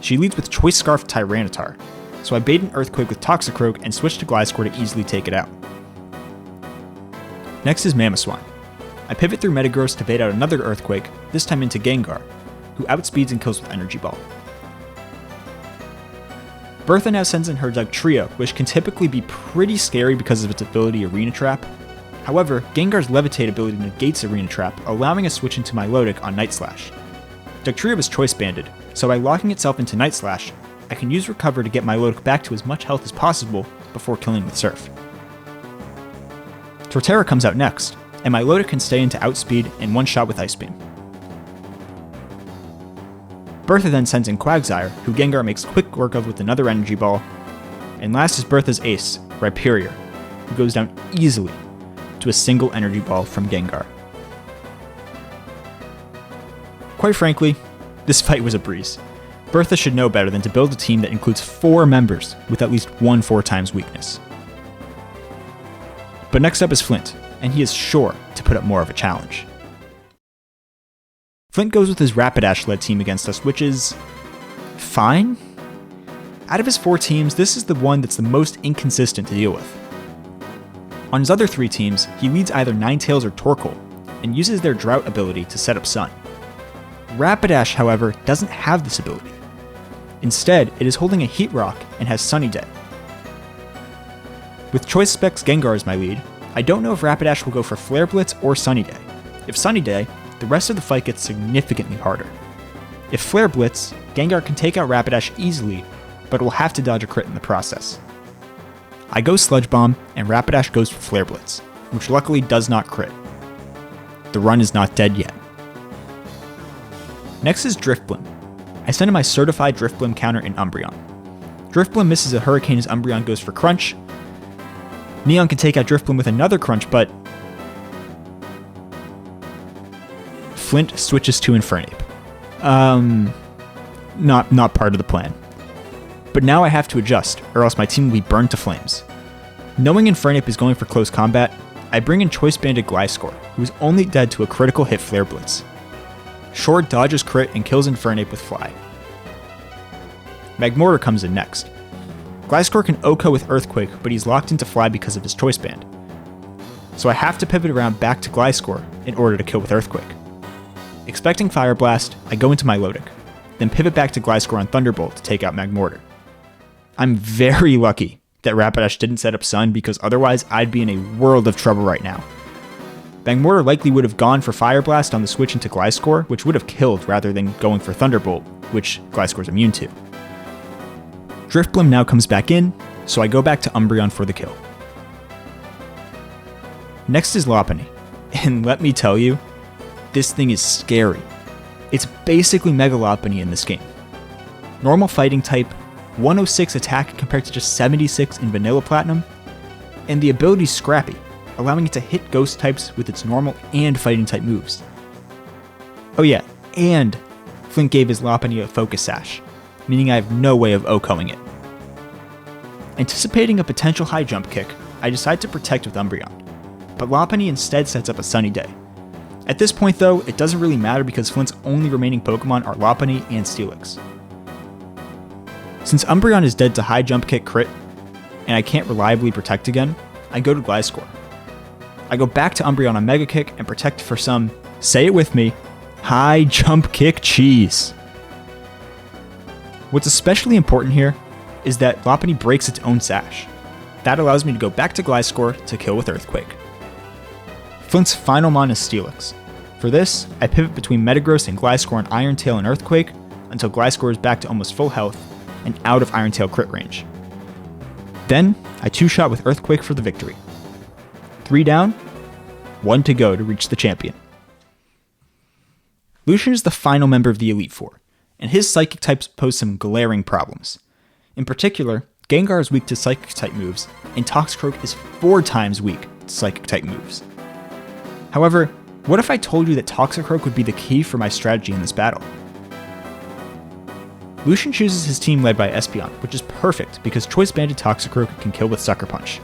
S1: She leads with Choice Scarf Tyranitar, so I bait an Earthquake with Toxicroak and switch to Gliscor to easily take it out. Next is Mamoswine. I pivot through Metagross to bait out another Earthquake, this time into Gengar, who outspeeds and kills with Energy Ball. Bertha now sends in her Dugtrio, which can typically be pretty scary because of its ability Arena Trap. However, Gengar's Levitate ability negates Arena Trap, allowing a switch into Milotic on Night Slash. Dugtrio is Choice Banded, so by locking itself into Night Slash, I can use Recover to get Milotic back to as much health as possible before killing with Surf. Torterra comes out next, and Milotic can stay into Outspeed and one-shot with Ice Beam. Bertha then sends in Quagsire, who Gengar makes quick work of with another Energy Ball, and last is Bertha's ace, Rhyperior, who goes down easily to a single Energy Ball from Gengar. Quite frankly, this fight was a breeze. Bertha should know better than to build a team that includes 4 members with at least one 4x weakness. But next up is Flint, and he is sure to put up more of a challenge. Flint goes with his Rapidash-led team against us, which is fine. Out of his 4 teams, this is the one that's the most inconsistent to deal with. On his other 3 teams, he leads either Ninetales or Torkoal, and uses their Drought ability to set up Sun. Rapidash, however, doesn't have this ability. Instead, it is holding a Heat Rock and has Sunny Day. With Choice Specs Gengar as my lead, I don't know if Rapidash will go for Flare Blitz or Sunny Day. If Sunny Day, the rest of the fight gets significantly harder. If Flare Blitz, Gengar can take out Rapidash easily, but will have to dodge a crit in the process. I go Sludge Bomb, and Rapidash goes for Flare Blitz, which luckily does not crit. The run is not dead yet. Next is Drifblim. I send in my certified Drifblim counter in Umbreon. Drifblim misses a Hurricane as Umbreon goes for Crunch. Neon can take out Drifblim with another Crunch, but Flint switches to Infernape. Not part of the plan. But now I have to adjust, or else my team will be burned to flames. Knowing Infernape is going for close combat, I bring in Choice Banded Gliscor, who is only dead to a critical hit Flare Blitz. Short dodges crit and kills Infernape with Fly. Magmortar comes in next. Gliscor can OHKO with Earthquake, but he's locked into Fly because of his Choice Band. So I have to pivot around back to Gliscor in order to kill with Earthquake. Expecting Fire Blast, I go into Milotic, then pivot back to Gliscor on Thunderbolt to take out Magmortar. I'm very lucky that Rapidash didn't set up Sun, because otherwise I'd be in a world of trouble right now. Magmortar likely would have gone for Fire Blast on the switch into Gliscor, which would have killed rather than going for Thunderbolt, which Gliscor's immune to. Drifblim now comes back in, so I go back to Umbreon for the kill. Next is Lopunny, and let me tell you, this thing is scary. It's basically Mega Lopunny in this game. Normal fighting type, 106 attack compared to just 76 in Vanilla Platinum, and the ability's Scrappy, allowing it to hit ghost types with its normal and fighting type moves. Oh yeah, and Flint gave his Lopunny a focus sash, meaning I have no way of OHKOing it. Anticipating a potential high jump kick, I decide to protect with Umbreon, but Lopunny instead sets up a Sunny Day. At this point though, it doesn't really matter because Flint's only remaining Pokemon are Lopunny and Steelix. Since Umbreon is dead to high jump kick crit, and I can't reliably protect again, I go to Gliscor. I go back to Umbreon on Mega Kick and protect for some, say it with me, high jump kick cheese. What's especially important here is that Lopunny breaks its own sash. That allows me to go back to Gliscor to kill with Earthquake. Flint's final mon is Steelix. For this, I pivot between Metagross and Gliscor on Iron Tail and Earthquake until Gliscor is back to almost full health and out of Iron Tail crit range. Then, I two-shot with Earthquake for the victory. 3 down, 1 to go to reach the champion. Lucian is the final member of the Elite Four, and his Psychic types pose some glaring problems. In particular, Gengar is weak to Psychic type moves, and Toxicroak is 4 times weak to Psychic type moves. However, what if I told you that Toxicroak would be the key for my strategy in this battle? Lucian chooses his team led by Espeon, which is perfect because Choice Banded Toxicroak can kill with Sucker Punch.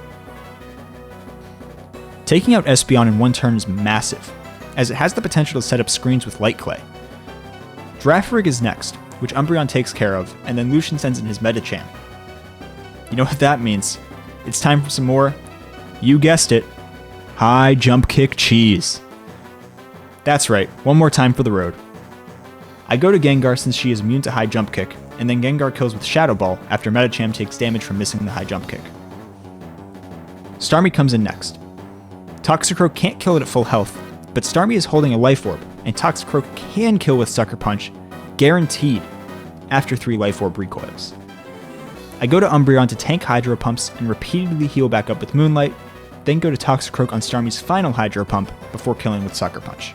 S1: Taking out Espeon in one turn is massive, as it has the potential to set up screens with Light Clay. Girafarig is next, which Umbreon takes care of, and then Lucian sends in his Medicham. You know what that means? It's time for some more, you guessed it, high jump kick cheese. That's right, one more time for the road. I go to Gengar since she is immune to high jump kick, and then Gengar kills with Shadow Ball after Medicham takes damage from missing the high jump kick. Starmie comes in next. Toxicroak can't kill it at full health, but Starmie is holding a Life Orb, and Toxicroak can kill with Sucker Punch, guaranteed, after 3 Life Orb recoils. I go to Umbreon to tank Hydro Pumps and repeatedly heal back up with Moonlight, then go to Toxicroak on Starmie's final Hydro Pump before killing with Sucker Punch.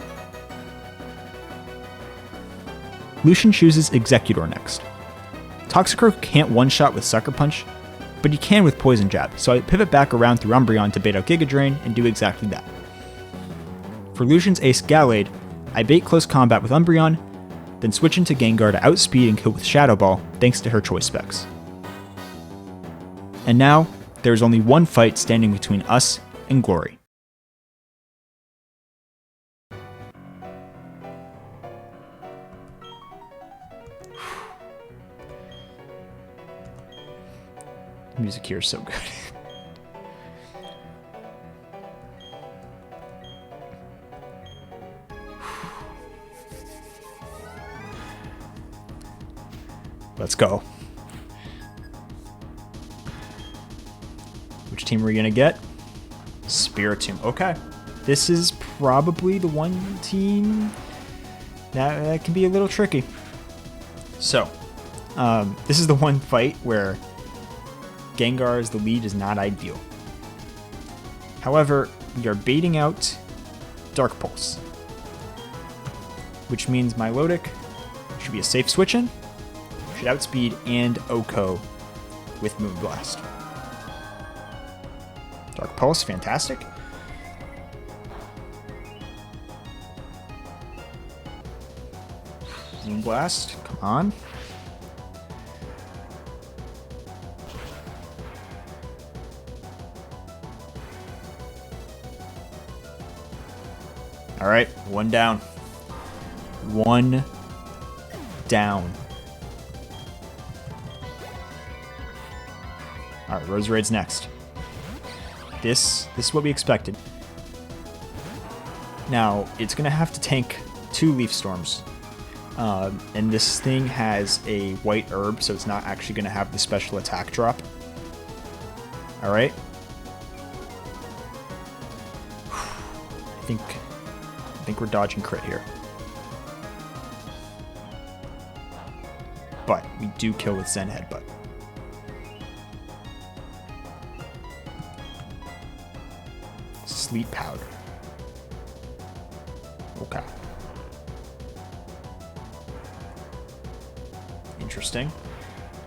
S1: Lucian chooses Executor next. Toxicroak can't one-shot with Sucker Punch, but he can with Poison Jab, so I pivot back around through Umbreon to bait out Giga Drain and do exactly that. For Lucian's ace Gallade, I bait close combat with Umbreon, then switch into Gengar to outspeed and kill with Shadow Ball thanks to her choice specs. And now, there is only one fight standing between us and glory. The music here is so good. Let's go. Which team are we going to get? Spiritomb. Okay. This is probably the one team that can be a little tricky. So, this is the one fight where Gengar's the lead is not ideal. However, we are baiting out Dark Pulse, which means Milotic should be a safe switch in, should outspeed and OHKO with Moonblast. Dark Pulse, fantastic. Moonblast, come on. All right, 1 down. 1 down. All right, Roserade's next. This is what we expected. Now, it's going to have to tank 2 Leaf Storms. And this thing has a white herb, so it's not actually going to have the special attack drop. All right. I think we're dodging crit here. But we do kill with Zen Headbutt. Sleep Powder. Okay. Interesting.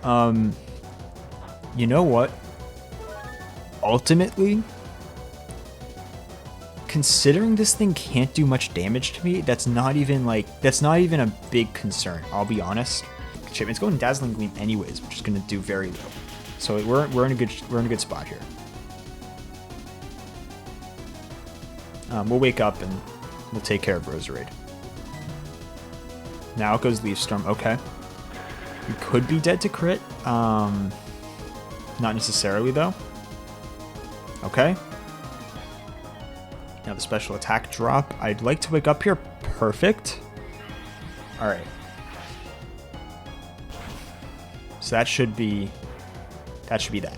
S1: You know what? Ultimately, considering this thing can't do much damage to me, that's not even a big concern. I'll be honest. It's going Dazzling Gleam anyways, which is going to do very little. So we're in a good spot here. We'll wake up and we'll take care of Roserade. Now it goes Leaf Storm. Okay. We could be dead to crit. Not necessarily though. Okay. Now the special attack drop. I'd like to wake up here. Perfect. All right. So that should be that.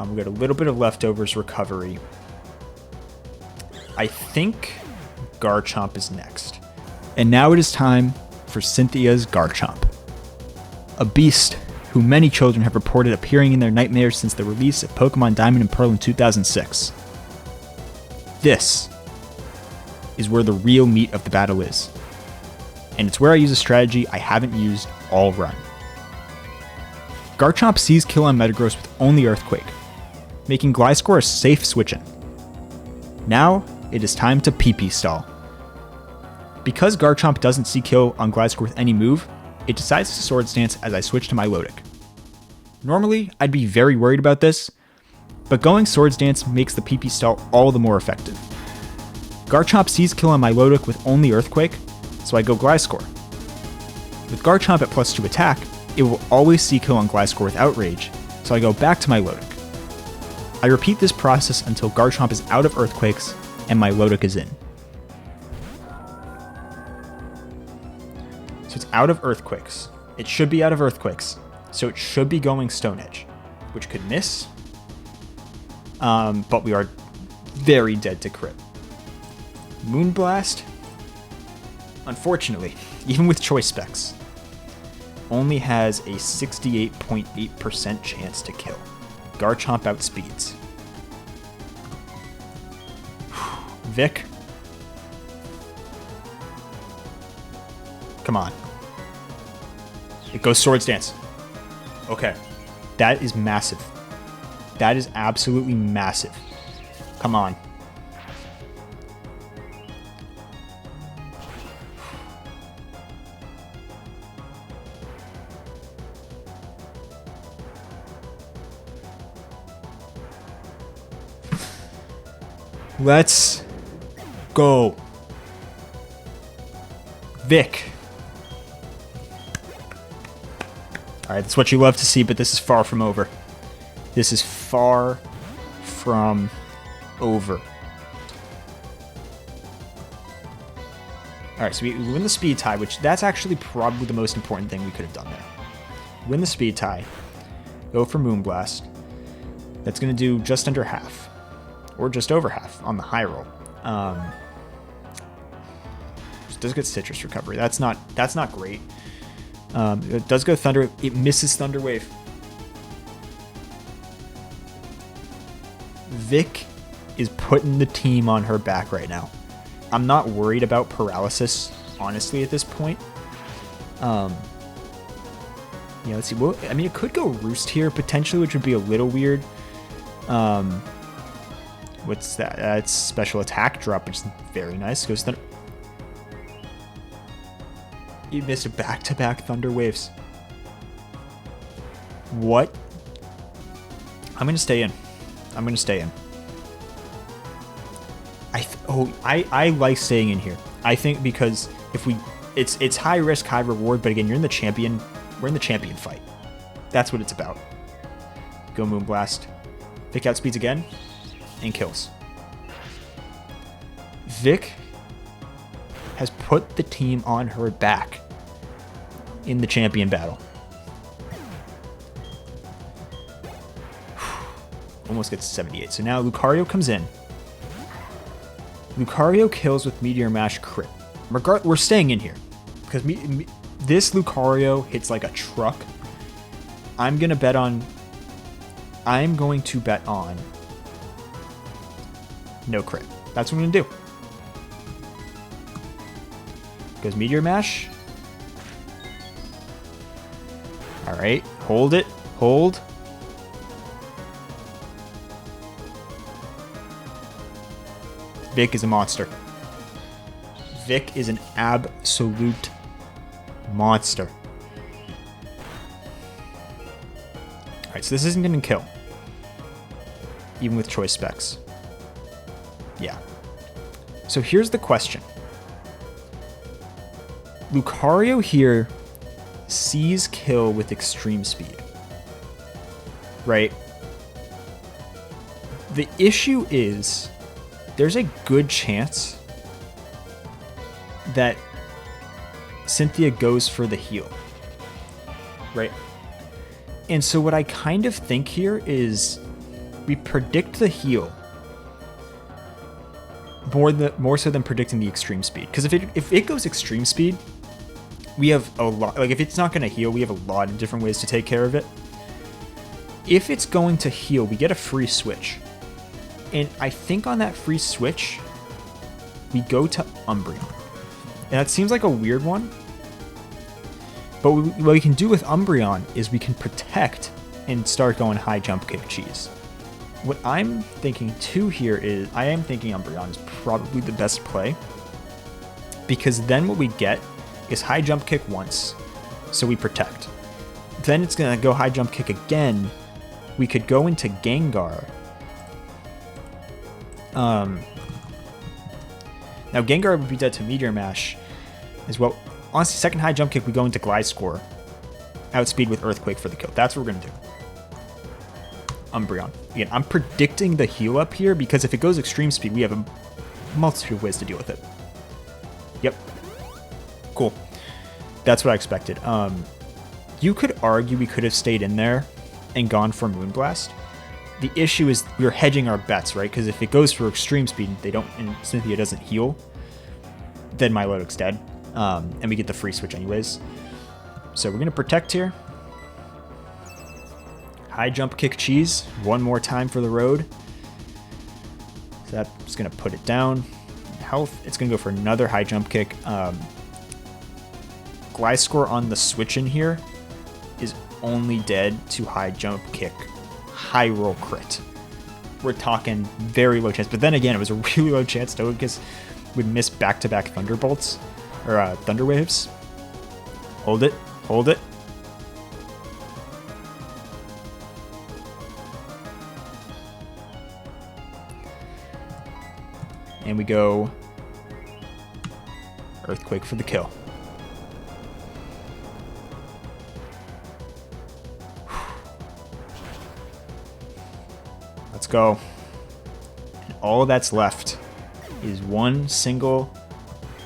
S1: We got a little bit of leftovers recovery. I think Garchomp is next. And now it is time for Cynthia's Garchomp. A beast who many children have reported appearing in their nightmares since the release of Pokémon Diamond and Pearl in 2006. This is where the real meat of the battle is. And it's where I use a strategy I haven't used all run. Garchomp sees kill on Metagross with only Earthquake, making Gliscor a safe switch-in. Now, it is time to PP stall. Because Garchomp doesn't see kill on Gliscor with any move, it decides to Swords Dance as I switch to Milotic. Normally, I'd be very worried about this, but going Swords Dance makes the PP stall all the more effective. Garchomp sees kill on Milotic with only Earthquake, so I go Gliscor. With Garchomp at +2 attack, it will always see kill on Gliscor with Outrage, so I go back to Milotic. I repeat this process until Garchomp is out of Earthquakes and Milotic is in. So it's out of Earthquakes. It should be out of Earthquakes, so it should be going Stone Edge, which could miss, but we are very dead to crit. Moonblast, unfortunately, even with choice specs, only has a 68.8% chance to kill. Garchomp outspeeds. Vic. Come on. It goes Swords Dance. Okay. That is massive. That is absolutely massive. Come on. Let's go. Vic. Alright, that's what you love to see, but this is far from over. This is far from over. Alright, so we win the speed tie, which that's actually probably the most important thing we could have done there. Win the speed tie. Go for Moonblast. That's going to do just under half. Or just over half on the high roll. It does get Citrus Recovery. That's not great. It does go Thunder. It misses Thunder Wave. Vic is putting the team on her back right now. I'm not worried about paralysis, honestly, at this point. Yeah, let's see. Well, I mean, it could go Roost here potentially, which would be a little weird. What's that? It's special attack drop, which is very nice. Goes Thunder. You missed a back-to-back Thunder Waves. What? I'm gonna stay in. I'm gonna stay in. I like staying in here. I think because if we, it's high risk, high reward. But again, you're in the champion. We're in the champion fight. That's what it's about. Go Moonblast. Vic outspeeds again. And kills. Vic has put the team on her back in the champion battle. Almost gets 78. So now Lucario comes in. Lucario kills with Meteor Mash crit. We're staying in here because this Lucario hits like a truck. I'm going to bet on no crit. That's what I'm going to do. Goes Meteor Mash. Alright, hold it. Hold. Vic is a monster. Vic is an absolute monster. Alright, so this isn't going to kill. Even with choice specs. Yeah. So here's the question. Lucario here sees kill with extreme speed. Right? The issue is there's a good chance that Cynthia goes for the heal. Right? And so what I kind of think here is we predict the heal more so than predicting the extreme speed. Because if it goes extreme speed, we have a lot. Like if it's not going to heal, we have a lot of different ways to take care of it. If it's going to heal, we get a free switch. And I think on that free switch, we go to Umbreon. And that seems like a weird one. But what we can do with Umbreon is we can protect and start going high jump kick cheese. What I'm thinking too here is I am thinking Umbreon is probably the best play. Because then what we get is high jump kick once. So we protect. Then it's going to go high jump kick again. We could go into Gengar. Now Gengar would be dead to Meteor Mash as well. Honestly, second high jump kick, we go into Gliscor. Outspeed with Earthquake for the kill. That's what we're going to do. Umbreon. Again, I'm predicting the heal up here because if it goes extreme speed, we have a multitude of ways to deal with it. Yep. Cool. That's what I expected. You could argue we could have stayed in there and gone for Moonblast. The issue is we're hedging our bets, right? Because if it goes for extreme speed, and Cynthia doesn't heal, then Milotic's dead. And we get the free switch anyways. So we're going to protect here. High jump kick cheese. One more time for the road. So that's going to put it down. Health. It's going to go for another high jump kick. Gliscor on the switch in here is only dead to high jump kick. High roll crit. We're talking very low chance. But then again, it was a really low chance though because we'd miss back-to-back Thunderbolts. Or Thunder Waves. Hold it. Hold it. And we go Earthquake for the kill. Let's go. And all that's left is one single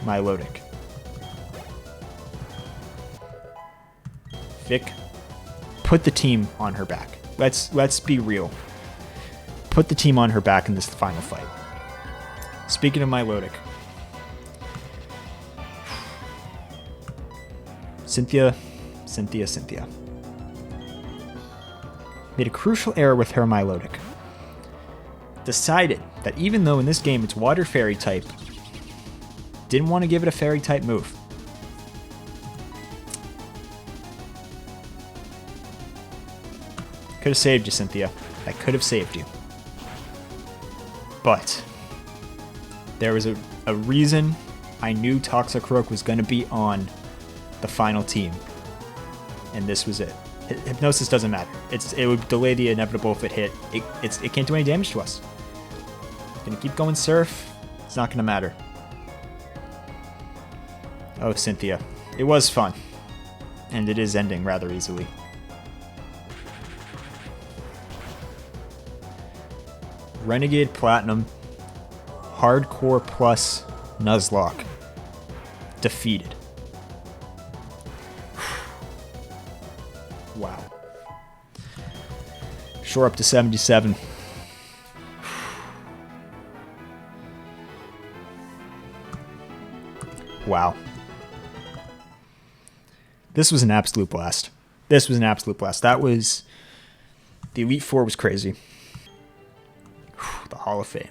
S1: Milotic. Vic, put the team on her back. Let's be real. Put the team on her back in this final fight. Speaking of Milotic. Cynthia. Made a crucial error with her Milotic. Decided that even though in this game it's Water Fairy type, didn't want to give it a Fairy type move. Could have saved you, Cynthia. I could have saved you. But there was a reason I knew Toxicroak was going to be on the final team. And this was it. Hypnosis doesn't matter. It would delay the inevitable if it hit. It can't do any damage to us. Gonna keep going Surf. It's not gonna matter. Oh, Cynthia. It was fun. And it is ending rather easily. Renegade Platinum. Hardcore plus Nuzlocke. Defeated. Wow. Shore up to 77. Wow. This was an absolute blast. That was... The Elite Four was crazy. The Hall of Fame.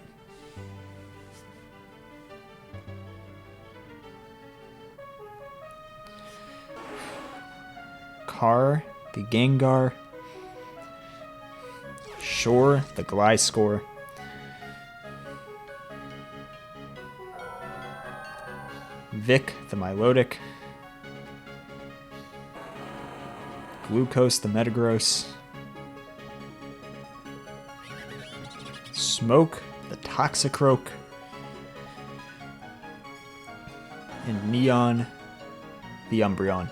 S1: Car, the Gengar. Shore, the Gliscor. Vic, the Milotic. Glucose, the Metagross. Smoke, the Toxicroak. And Neon, the Umbreon.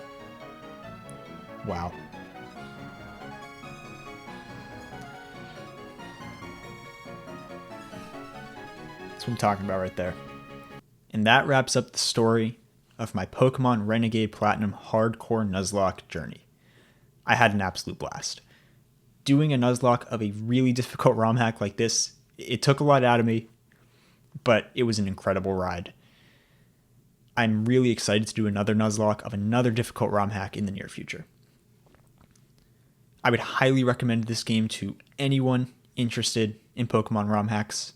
S1: Wow. That's what I'm talking about right there. And that wraps up the story of my Pokémon Renegade Platinum Hardcore Nuzlocke journey. I had an absolute blast. Doing a Nuzlocke of a really difficult ROM hack like this, it took a lot out of me, but it was an incredible ride. I'm really excited to do another Nuzlocke of another difficult ROM hack in the near future. I would highly recommend this game to anyone interested in Pokemon ROM hacks.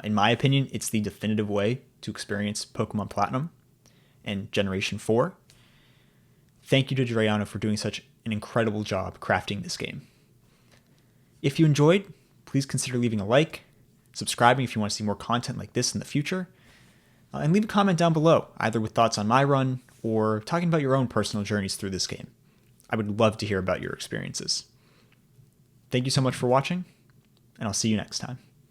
S1: In my opinion, it's the definitive way to experience Pokemon Platinum and Generation 4. Thank you to Drayano for doing such an incredible job crafting this game. If you enjoyed, please consider leaving a like, subscribing if you want to see more content like this in the future, and leave a comment down below, either with thoughts on my run or talking about your own personal journeys through this game. I would love to hear about your experiences. Thank you so much for watching, and I'll see you next time.